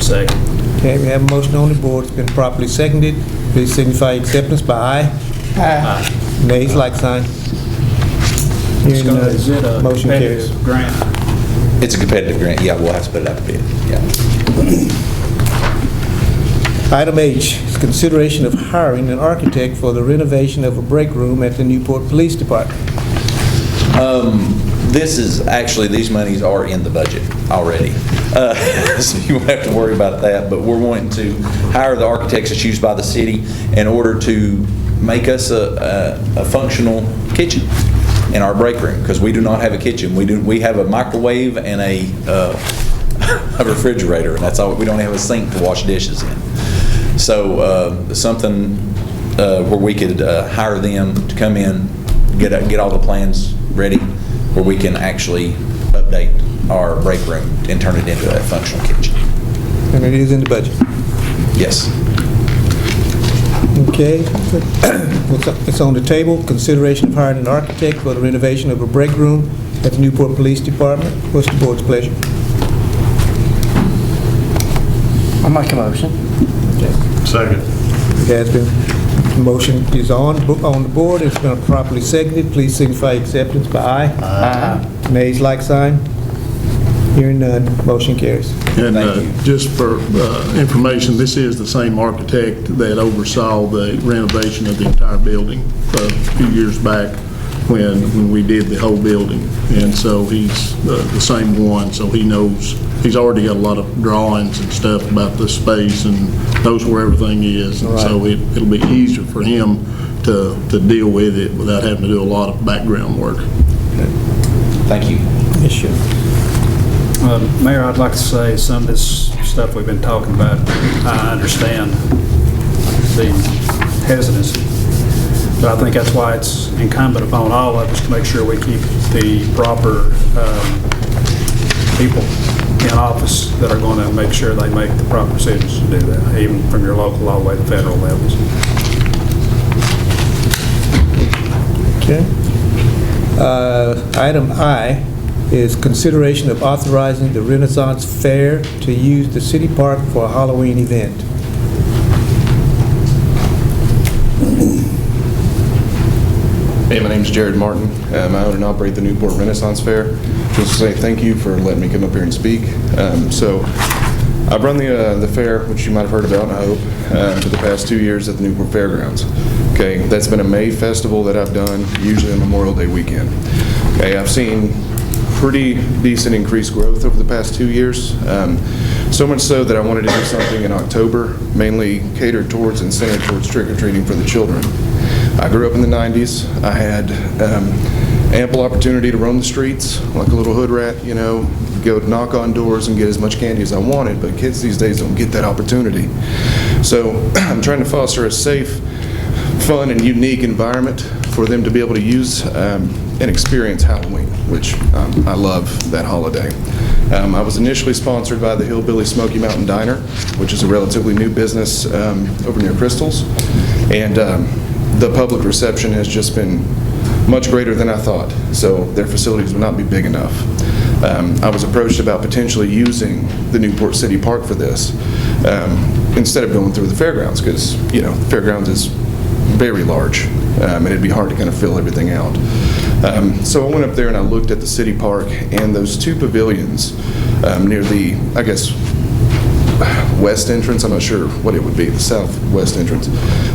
Second. Okay, we have a motion on the board. It's been properly seconded. Please signify acceptance by aye. Aye. Nays, like sign. Hearing none, Is it a motion carries. competitive grant? It's a competitive grant. Yeah, we'll have to put it out to bid. Yeah. Item H is consideration of hiring an architect for the renovation of a break room at the Newport Police Department. This is actually, these monies are in the budget already. So you won't have to worry about that, but we're wanting to hire the architects that's used by the city in order to make us a functional kitchen. in our break room, because we do not have a kitchen. We have a microwave and a refrigerator, and that's all. We don't have a sink to wash dishes in. So something where we could hire them to come in, get all the plans ready, where we can actually update our break room and turn it into a functional kitchen. And it is in the budget. Yes. Okay. It's on the table. Consideration of hiring an architect for the renovation of a break room at the Newport Police Department. What's the board's pleasure? I'll make a motion. Second. It has been, the motion is on the board. It's been properly seconded. Please signify acceptance by aye. Aye. Nays, like sign. Hearing none, motion carries. And just for information, this is the same architect that oversaw the renovation of the entire building a few years back when we did the whole building. And so he's the same one, so he knows, he's already got a lot of drawings and stuff about the space and knows where everything is. And so it'll be easier for him to deal with it without having to do a lot of background work. Thank you. Yes, sure. Mayor, I'd like to say some of this stuff we've been talking about, I understand the hesitancy, but I think that's why it's incumbent upon all of us to make sure we keep the proper people in office that are going to make sure they make the proper decisions to do that, even from your local all the way to federal levels. Okay. Item I is consideration of authorizing the Renaissance Fair to use the city park for a Halloween event. Hey, my name's Jared Martin. I own and operate the Newport Renaissance Fair. Just to say thank you for letting me come up here and speak. So I've run the fair, which you might have heard about, I hope, for the past 2 years at the Newport Fairgrounds. Okay, that's been a May festival that I've done, usually on Memorial Day weekend. Okay, I've seen pretty decent increased growth over the past 2 years. So much so that I wanted to do something in October, mainly catered towards and centered towards trick-or-treating for the children. I grew up in the 90s. I had ample opportunity to roam the streets like a little hood rat, you know, go knock on doors and get as much candy as I wanted, but kids these days don't get that opportunity. So I'm trying to foster a safe, fun, and unique environment for them to be able to use and experience Halloween, which I love that holiday. I was initially sponsored by the Hillbilly Smoky Mountain Diner, which is a relatively new business over near Crystals, and the public reception has just been much greater than I thought, so their facilities would not be big enough. I was approached about potentially using the Newport City Park for this instead of going through the fairgrounds, because, you know, the fairgrounds is very large, and it'd be hard to kind of fill everything out. So I went up there and I looked at the city park and those two pavilions near the, I guess, west entrance, I'm not sure what it would be, the southwest entrance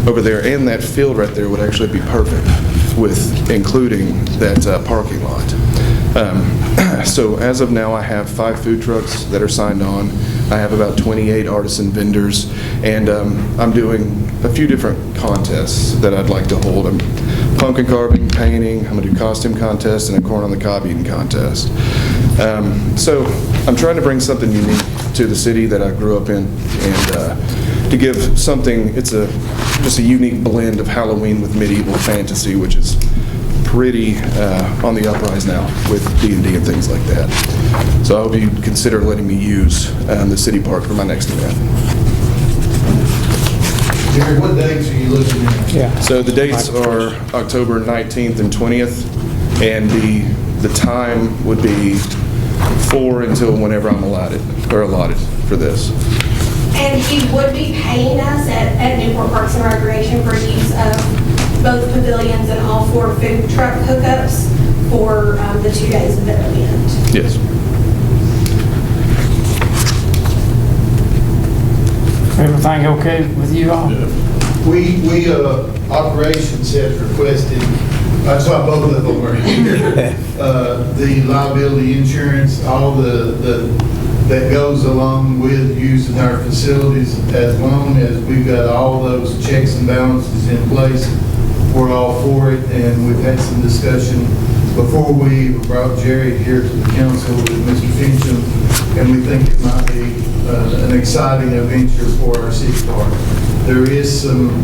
over there, and that field right there would actually be perfect with including that parking lot. So as of now, I have 5 food trucks that are signed on. I have about 28 artisan vendors, and I'm doing a few different contests that I'd like to hold. I'm pumpkin carving, painting, I'm gonna do costume contest, and a corn on the cob eating contest. So I'm trying to bring something unique to the city that I grew up in, and to give something, it's just a unique blend of Halloween with medieval fantasy, which is pretty on the uprise now with D&D and things like that. So I hope you consider letting me use the city park for my next event. Jerry, what dates are you looking at? Yeah. So the dates are October 19th and 20th, and the time would be 4 until whenever I'm allotted for this. And he would be paying us at Newport Parks and Recreation for use of both pavilions and all 4 food truck hookups for the 2 days of the event. Yes. Everything okay with you all? We operations have requested, that's why both of them are here, the liability insurance, all that goes along with using our facilities. As long as we've got all those checks and balances in place, we're all for it, and we've had some discussion Before we brought Jerry here to the council with Mr. Fincham, and we think it might be an exciting adventure for our city park. There is some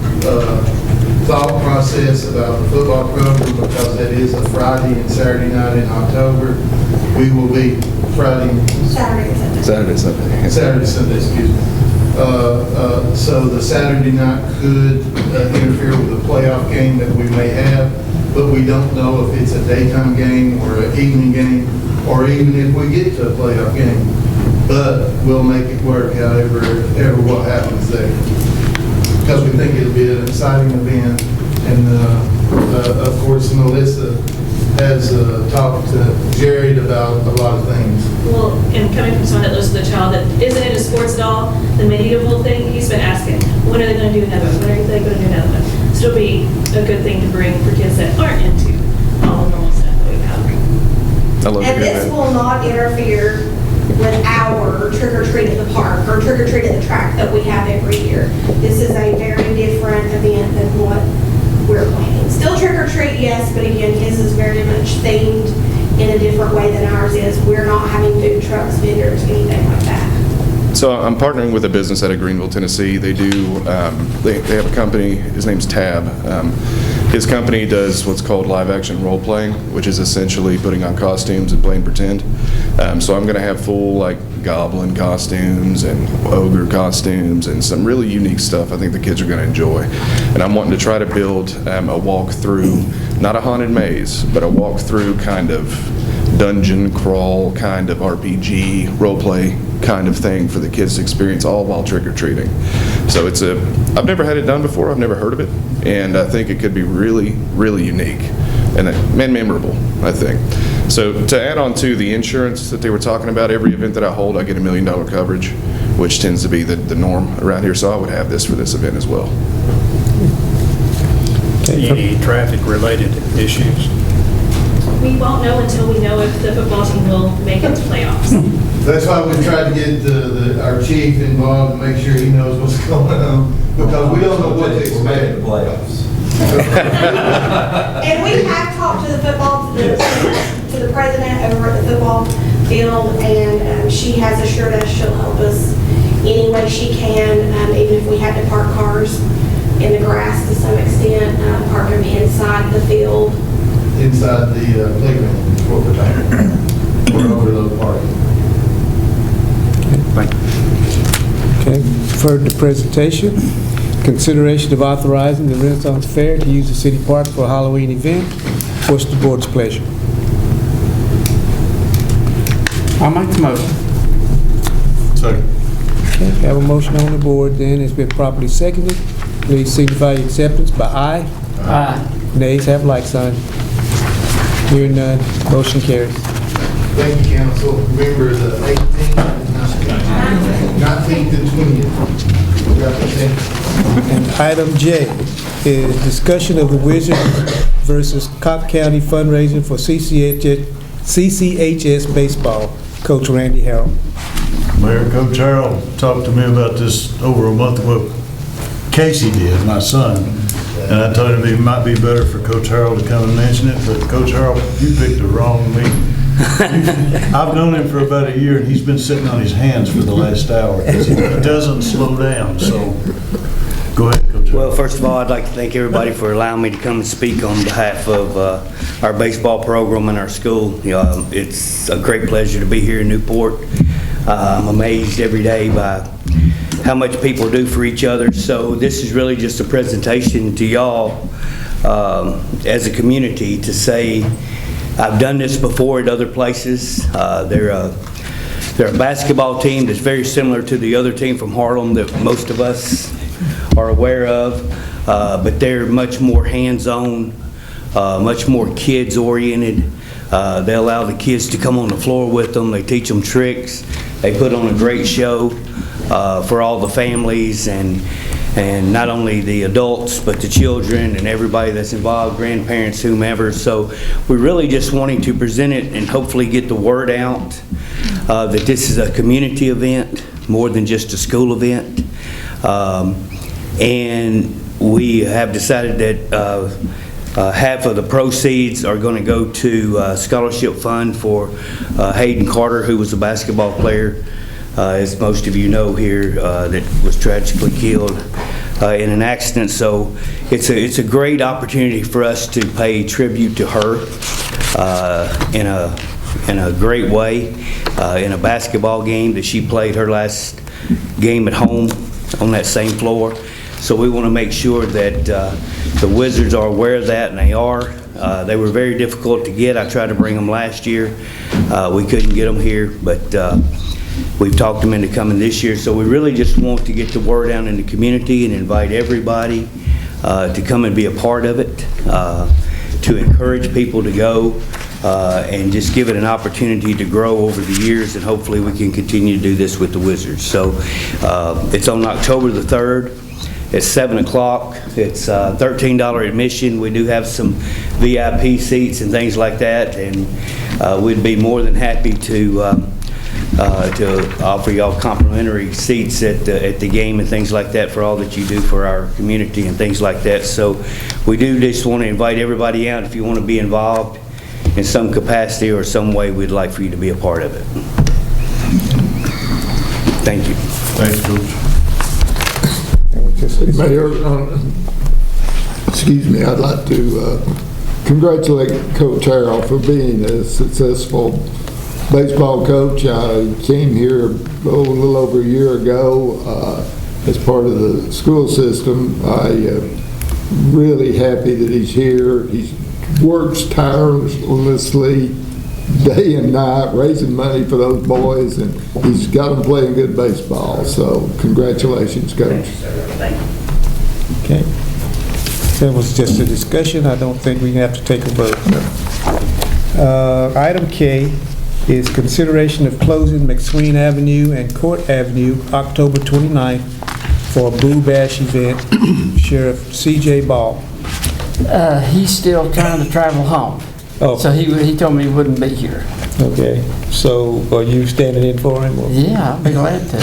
thought process about the football program because that is a Friday and Saturday night in October. We will be Saturday, Sunday, excuse me. So the Saturday night could interfere with a playoff game that we may have, but we don't know if it's a daytime game or an evening game, or even if we get to a playoff game. But we'll make it work however what happens there. Because we think it'll be an exciting event, and of course Melissa has talked to Jared about a lot of things. Well, and coming from someone that lives with a child that isn't into sports at all, the medieval thing, he's been asking, when are they going to do another one? When are they going to do another one? So it'll be a good thing to bring for kids that aren't into all the normal stuff that we have. I love And this will not interfere with our trick or treat at the park or trick or treat at the track that we have every year. This is a very different event than what we're planning. Still trick or treat, yes, but again, his is very much themed in a different way than ours is. We're not having food trucks, vendors, anything like that. So I'm partnering with a business out of Greenville, Tennessee. They do, they have a company, his name's Tab. His company does what's called live action role playing, which is essentially putting on costumes and playing pretend. So I'm gonna have full like goblin costumes and ogre costumes and some really unique stuff I think the kids are gonna enjoy. And I'm wanting to try to build a walk through, not a haunted maze, but a walk through kind of dungeon crawl kind of RPG role play kind of thing for the kids to experience all while trick-or-treating. So I've never had it done before, I've never heard of it, and I think it could be really, really unique and memorable, I think. So to add on to the insurance that they were talking about, every event that I hold, I get $1 million coverage, which tends to be the norm around here, so I would have this for this event as well. Any traffic-related issues? We won't know until we know if the football team will make it to playoffs. That's why we tried to get our chief involved and make sure he knows what's going on, because we don't know what to expect. And we have talked to the president over at the football field, and she has assured us she'll help us any way she can, even if we had to park cars in the grass to some extent, park them inside the field. Inside the playground, what we're talking about. We're overload parking. Okay, further presentation. Consideration of authorizing the Renaissance Fair to use the city park for a Halloween event. What's the board's pleasure? I'll make the motion. Second. Okay, have a motion on the board then. It's been properly seconded. Please signify your acceptance by aye. Aye. Nays have like sign. Hearing none, motion carries. Thank you, council. Remember the 18th and 19th and 20th. Represent. And item J is discussion of the Wizards versus Cobb County fundraising for CCHS baseball. Coach Randy Harrell. Mayor, Coach Harold talked to me about this over a month ago. Casey did, my son. And I told him it might be better for Coach Harold to come and mention it, but Coach Harold, you picked the wrong meeting. I've known him for about a year, and he's been sitting on his hands for the last hour because he doesn't slow down, so go ahead, Coach Harold. Well, first of all, I'd like to thank everybody for allowing me to come and speak on behalf of our baseball program and our school. It's a great pleasure to be here in Newport. I'm amazed every day by how much people do for each other. So this is really just a presentation to y'all as a community to say, I've done this before at other places. They're a basketball team that's very similar to the other team from Harlem that most of us are aware of, but they're much more hands-on, much more kids-oriented. They allow the kids to come on the floor with them. They teach them tricks. They put on a great show for all the families and not only the adults, but the children and everybody that's involved, grandparents, whomever. So we're really just wanting to present it and hopefully get the word out that this is a community event more than just a school event. And we have decided that Half of the proceeds are going to go to scholarship fund for Hayden Carter, who was a basketball player, as most of you know here, that was tragically killed in an accident. So it's a great opportunity for us to pay tribute to her in a great way, in a basketball game that she played her last game at home on that same floor. So we want to make sure that the Wizards are aware of that, and they are. They were very difficult to get. I tried to bring them last year. We couldn't get them here, but we've talked them into coming this year. So we really just want to get the word out in the community and invite everybody to come and be a part of it, to encourage people to go, and just give it an opportunity to grow over the years, and hopefully we can continue to do this with the Wizards. So it's on October the 3rd. It's 7 o'clock. It's $13 admission. We do have some VIP seats and things like that, and we'd be more than happy to offer y'all complimentary seats at the game and things like that for all that you do for our community and things like that. So we do just want to invite everybody out. If you want to be involved in some capacity or some way, we'd like for you to be a part of it. Thank you. Thanks, Coach. Mayor, excuse me, I'd like to congratulate Coach Harrell for being a successful baseball coach. I came here a little over a year ago as part of the school system. I'm really happy that he's here. He works tirelessly day and night, raising money for those boys, and he's got them playing good baseball. So congratulations, Coach. Thank you. Okay. That was just a discussion. I don't think we have to take a vote. Item K is consideration of closing McSween Avenue and Court Avenue October 29th for a Boo Bash event. Sheriff C.J. Ball. He's still trying to travel home. Oh. So he told me he wouldn't be here. Okay. So are you standing in for him? Or? Yeah, I'll be glad to.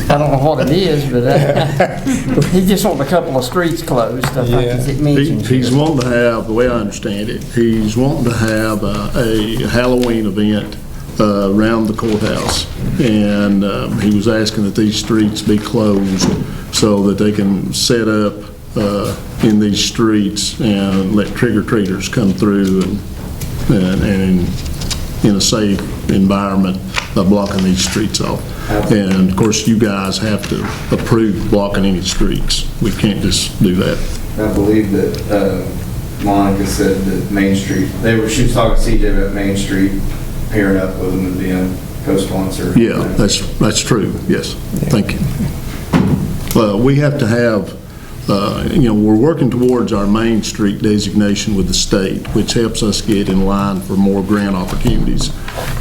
I don't know what it is, but he just wants a couple of streets closed. I think it mentions He's here. wanting to have, the way I understand it, he's wanting to have a Halloween event around the courthouse. And he was asking that these streets be closed so that they can set up in these streets and let trick-or-treaters come through and in a safe environment by blocking these streets off. And of course, you guys have to approve blocking any streets. We can't just do that. I believe that Monica said that Main Street, she was talking to CJ about Main Street pairing up with them and being a co-sponsor. Yeah, that's true, yes. Thank you. We have to have, we're working towards our Main Street designation with the state, which helps us get in line for more grant opportunities.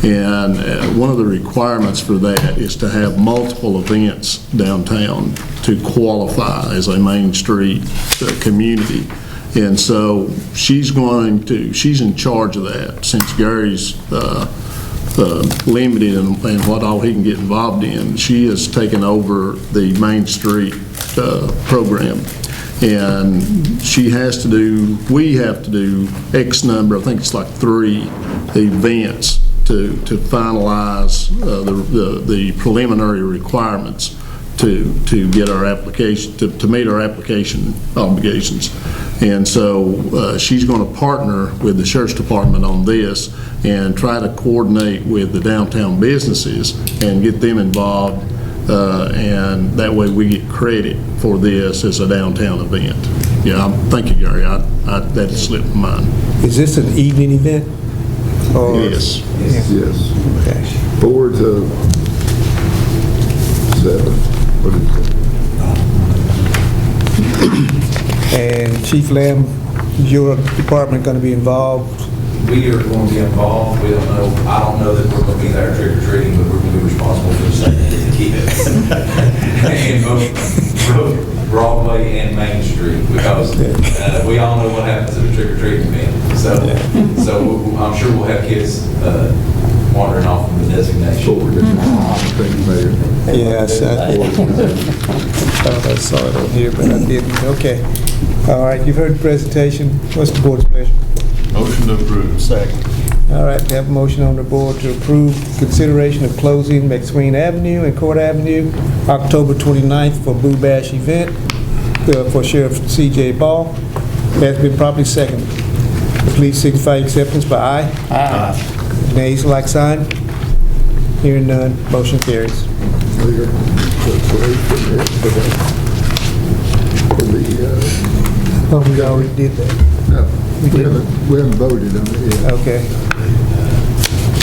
And one of the requirements for that is to have multiple events downtown to qualify as a Main Street community. And so she's in charge of that, since Gary's limited in what all he can get involved in. She has taken over the Main Street program, and we have to do X number, I think it's like 3 events to finalize the preliminary requirements to get our application, to meet our application obligations. And so she's going to partner with the Sheriff's Department on this and try to coordinate with the downtown businesses and get them involved, and that way we get credit for this as a downtown event. Yeah, thank you, Gary. That slipped my mind. Is this an evening event? Or? Yes. Yes. Okay. 4 to 7. What is it? And Chief Lamb, is your department going to be involved? We are going to be involved. We don't know. I don't know that we're going to be there trick or treating, but we're going to be responsible for the safety to keep it in both Broadway and Main Street, because we all know what happens at a trick or treating event. So I'm sure we'll have kids wandering off from the designation. Thank you, Mayor. Yes, I thought I saw it on here, but I didn't. Okay. All right, you've heard the presentation. What's the board's pleasure? Motion to approve. Second. All right, we have a motion on the board to approve consideration of closing McSween Avenue and Court Avenue October 29th for Boo Bash event for Sheriff C.J. Ball. That's been properly seconded. Please signify acceptance by aye. Aye. Nays, like sign. Hearing none, motion carries. Oh, we already did that. No, we haven't voted on it yet. Okay.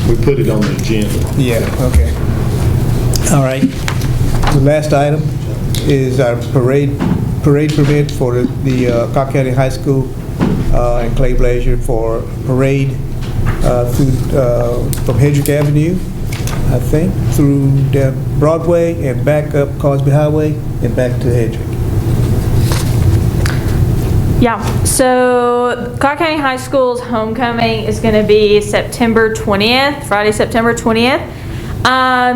We put it on the agenda. Yeah, okay. All right. The last item is our parade permit for the Cobb County High School and Clay Blazer for parade from Hedrick Avenue, I think, through down Broadway and back up Cosby Highway and back to Hedrick. Yeah, so Clark County High School's homecoming is going to be September 20th, Friday, September 20th.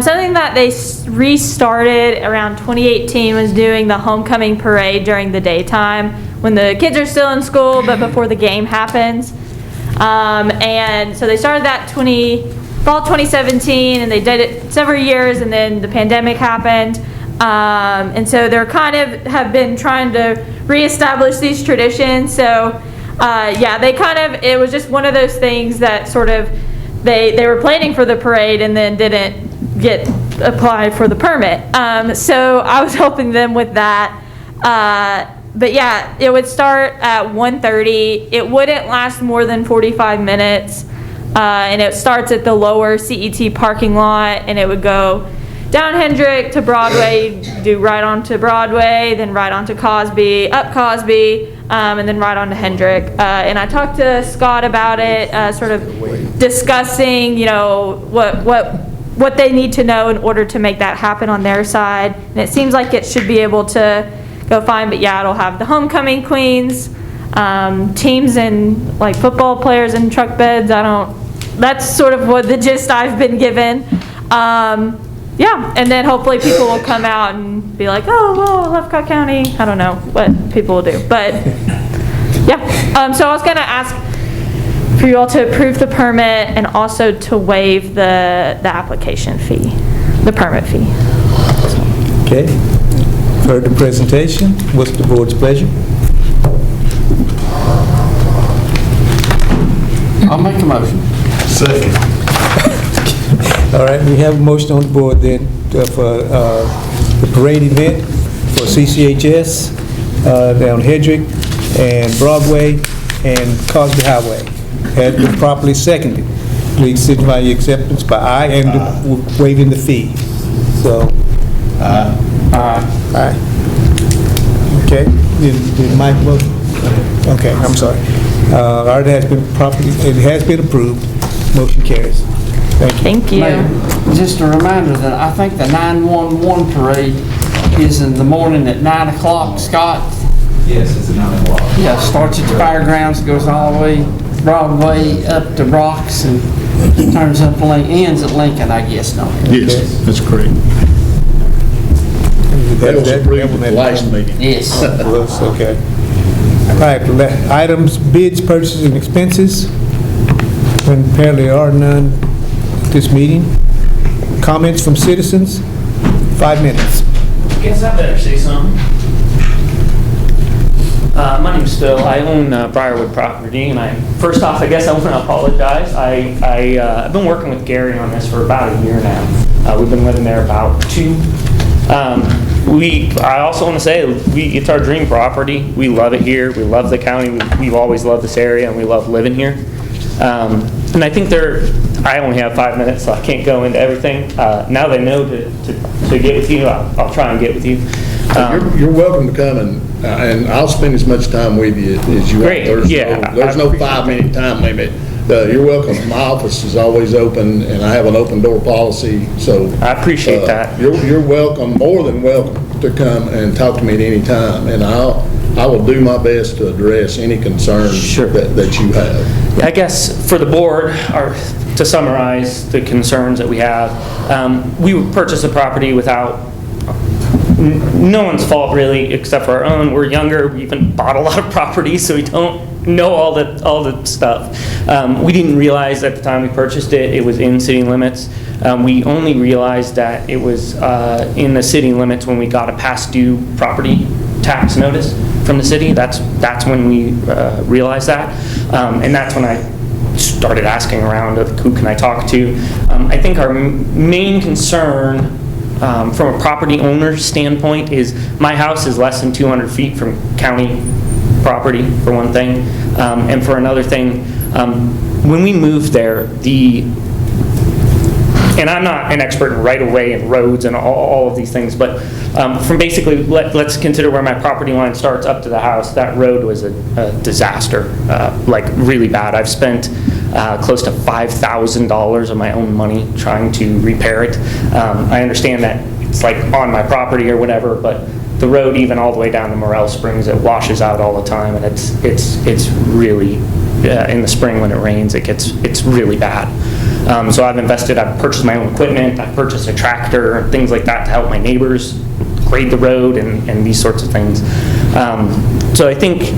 Something that they restarted around 2018 was doing the homecoming parade during the daytime when the kids are still in school but before the game happens. And so they started that fall 2017, and they did it several years, and then the pandemic happened. And so they're kind of have been trying to reestablish these traditions. So yeah, it was just one of those things that sort of they were planning for the parade and then didn't get applied for the permit. So I was helping them with that. But yeah, it would start at 1:30. It wouldn't last more than 45 minutes. And it starts at the lower CET parking lot, and it would go down Hendrick to Broadway, do right onto Broadway, then right onto Cosby, up Cosby, and then right onto Hendrick. And I talked to Scott about it, sort of discussing, you know, what they need to know in order to make that happen on their side. And it seems like it should be able to go fine, but yeah, it'll have the homecoming queens, teams and like football players in truck beds. That's sort of what the gist I've been given. Yeah, and then hopefully people will come out and be like, oh, well, I love Cobb County. I don't know what people will do, but yeah. So I was gonna ask for you all to approve the permit and also to waive the application fee, the permit fee. Okay. Heard the presentation. What's the board's pleasure? I'll make a motion. Second. All right, we have a motion on the board then for the parade event for CCHS down Hedrick and Broadway and Cosby Highway. Has been properly seconded. Please signify your acceptance by aye and waiving the fee. So, aye. Okay, did Mike vote? Okay, I'm sorry. All right, it has been approved. Motion carries. Thank you. Thank you. Mayor, just a reminder that I think the 911 parade is in the morning at 9 o'clock, Scott? Yes, it's at 9 o'clock. Yeah, starts at the fairgrounds, goes all the way Broadway up to Brock's and turns up, ends at Lincoln, I guess, no? Yes, that's correct. That was approved at the last meeting. Yes. Okay. All right, items, bids, purchases, and expenses. And apparently there are none at this meeting. Comments from citizens? 5 minutes. Guess I better say something. My name's Phil. I own Briarwood property, and first off, I guess I want to apologize. I've been working with Gary on this for about a year now. We've been living there about 2. I also want to say it's our dream property. We love it here. We love the county. We've always loved this area, and we love living here. And I think I only have 5 minutes, so I can't go into everything. Now they know to get with you, I'll try and get with you. You're welcome to come, and I'll spend as much time with you as you want. Great, There's no 5-minute time limit. You're welcome. My office is always open, and I have an open door policy, so. I appreciate that. You're welcome, more than welcome, to come and talk to me at any time, and I will do my best to address any concerns that you have. I guess for the board, or to summarize the concerns that we have, we purchased a property without no one's fault really, except for our own. We're younger, we even bought a lot of property, so we don't know all the stuff. We didn't realize at the time we purchased it, it was in city limits. We only realized that it was in the city limits when we got a past due property tax notice from the city. That's when we realized that. And that's when I started asking around of who can I talk to. I think our main concern from a property owner standpoint is my house is less than 200 feet from county property, for one thing. And for another thing, when we moved there, and I'm not an expert in right-of-way and roads and all of these things, but from basically, let's consider where my property line starts up to the house, that road was a disaster, like really bad. I've spent close to $5,000 of my own money trying to repair it. I understand that it's like on my property or whatever, but the road, even all the way down to Morel Springs, it washes out all the time, and it's really, in the spring when it rains, it's really bad. So I've purchased my own equipment, I've purchased a tractor, and things like that to help my neighbors grade the road and these sorts of things. So I think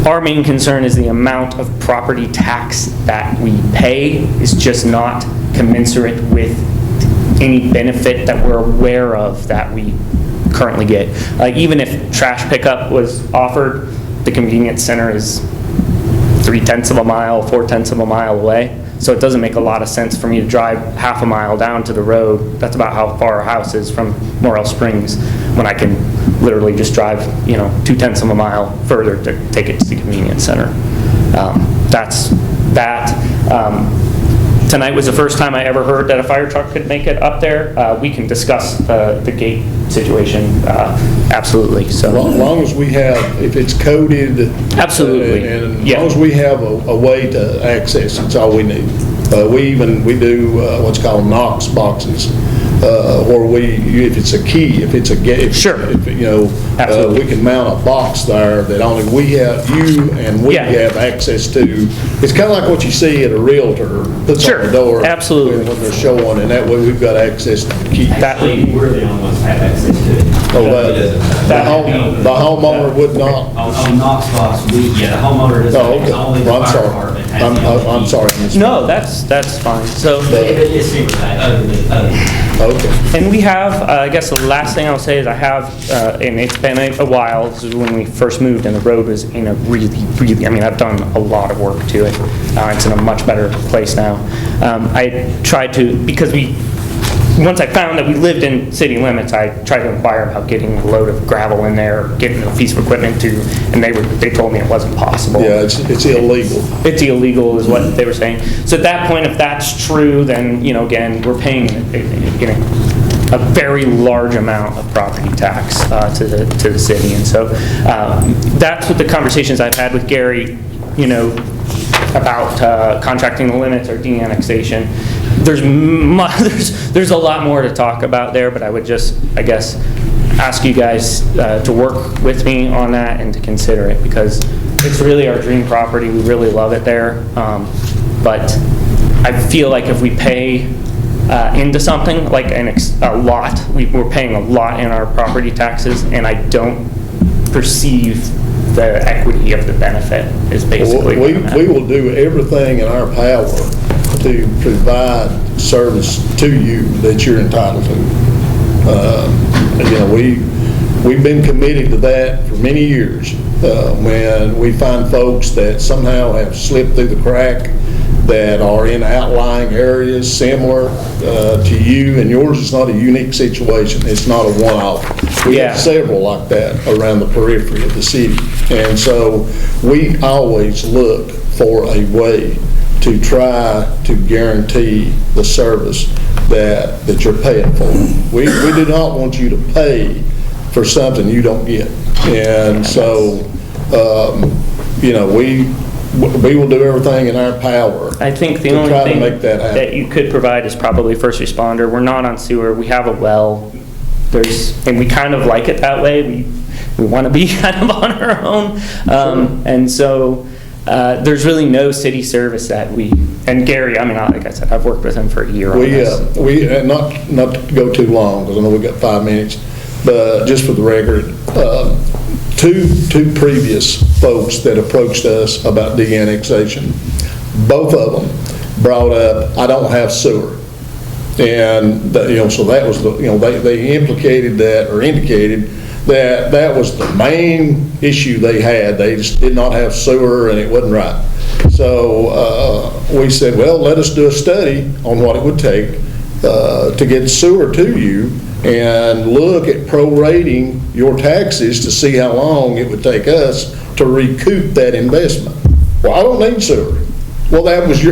our main concern is the amount of property tax that we pay is just not commensurate with any benefit that we're aware of that we currently get. Even if trash pickup was offered, the convenience center is 3/10 of a mile, 4/10 of a mile away. So it doesn't make a lot of sense for me to drive half a mile down to the road. That's about how far our house is from Morel Springs, when I can literally just drive, 2/10 of a mile further to take it to the convenience center. That's that. Tonight was the first time I ever heard that a fire truck could make it up there. We can discuss the gate situation, absolutely. So, As long as we have, if it's coded. Absolutely. And as long as we have a way to access, it's all we need. We do what's called Knox boxes, where if it's a key, if it's a gate. Sure. We can mount a box there that only you and we have access to. It's kind of like what you see at a realtor puts on the door. Absolutely. When they're showing, and that way we've got access to the key. Actually, we're the only ones that have access to it. The homeowner would not. On Knox box, the homeowner doesn't. Oh, okay. Only the fire department has the I'm sorry. No, that's fine. So. It's super tight, other than. Okay. And we have, I guess the last thing I'll say is I have, and it's been a while, this is when we first moved and the road was in a really, I've done a lot of work to it. It's in a much better place now. I tried to, because once I found that we lived in city limits, I tried to inquire about getting a load of gravel in there, getting a piece of equipment and they told me it wasn't possible. Yeah, it's illegal. It's illegal is what they were saying. So at that point, if that's true, then, again, we're paying, a very large amount of property tax to the city. And so that's what the conversations I've had with Gary, about contracting the limits or de-annexation. There's a lot more to talk about there, but I would just, I guess, ask you guys to work with me on that and to consider it, because it's really our dream property. We really love it there. But I feel like if we pay into something like a lot, we're paying a lot in our property taxes, and I don't perceive the equity of the benefit is basically we will do everything in our power to provide service to you that you're entitled to. We've been committed to that for many years. When we find folks that somehow have slipped through the crack, that are in outlying areas similar to you, and yours is not a unique situation. It's not a one-off. We have several like that around the periphery of the city. And so we always look for a way to try to guarantee the service that you're paying for. We do not want you to pay for something you don't get. And so, we will do everything in our power. I think the only thing that you could provide is probably first responder. We're not on sewer. We have a well. And we kind of like it that way. We want to be kind of on our own. And so there's really no city service that and Gary, like I said, I've worked with him for a year on this. Not to go too long, because I know we got 5 minutes, but just for the record, two previous folks that approached us about de-annexation, both of them brought up, I don't have sewer. And, so that was they implicated that, or indicated that that was the main issue they had. They just did not have sewer and it wasn't right. So we said, well, let us do a study on what it would take to get sewer to you and look at prorating your taxes to see how long it would take us to recoup that investment. Well, I don't need sewer. Well, that's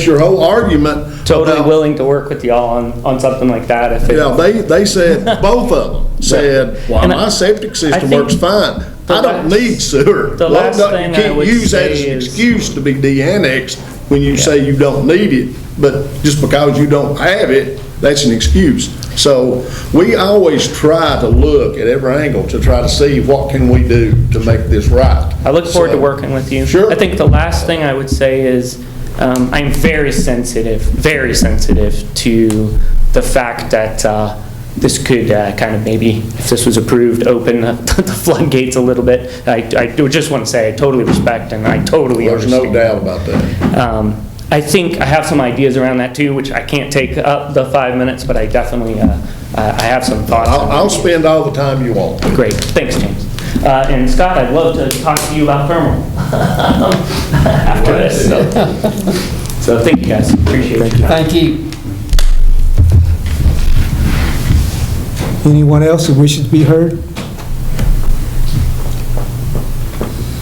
your whole argument. Totally willing to work with y'all on something like that. If it, yeah, they said, both of them said, well, my septic system works fine. I don't need sewer. The last thing you can't use that as an excuse to be de-annexed when you say you don't need it, but just because you don't have it, that's an excuse. So we always try to look at every angle to try to see what can we do to make this right. I look forward to working with you. Sure. I think the last thing I would say is I'm very sensitive to the fact that this could kind of maybe, if this was approved, open the floodgates a little bit. I do just want to say I totally respect and I totally understand. There's no doubt about that. I think I have some ideas around that too, which I can't take up the 5 minutes, but I definitely I have some thoughts. I'll spend all the time you want. Great, thanks, James. And Scott, I'd love to talk to you about thermal after this. So thank you guys, appreciate it. Thank you. Anyone else who wishes to be heard?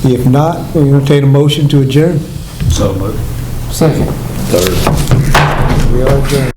If not, we entertain a motion to adjourn. So moved. Second. Third. We are adjourned.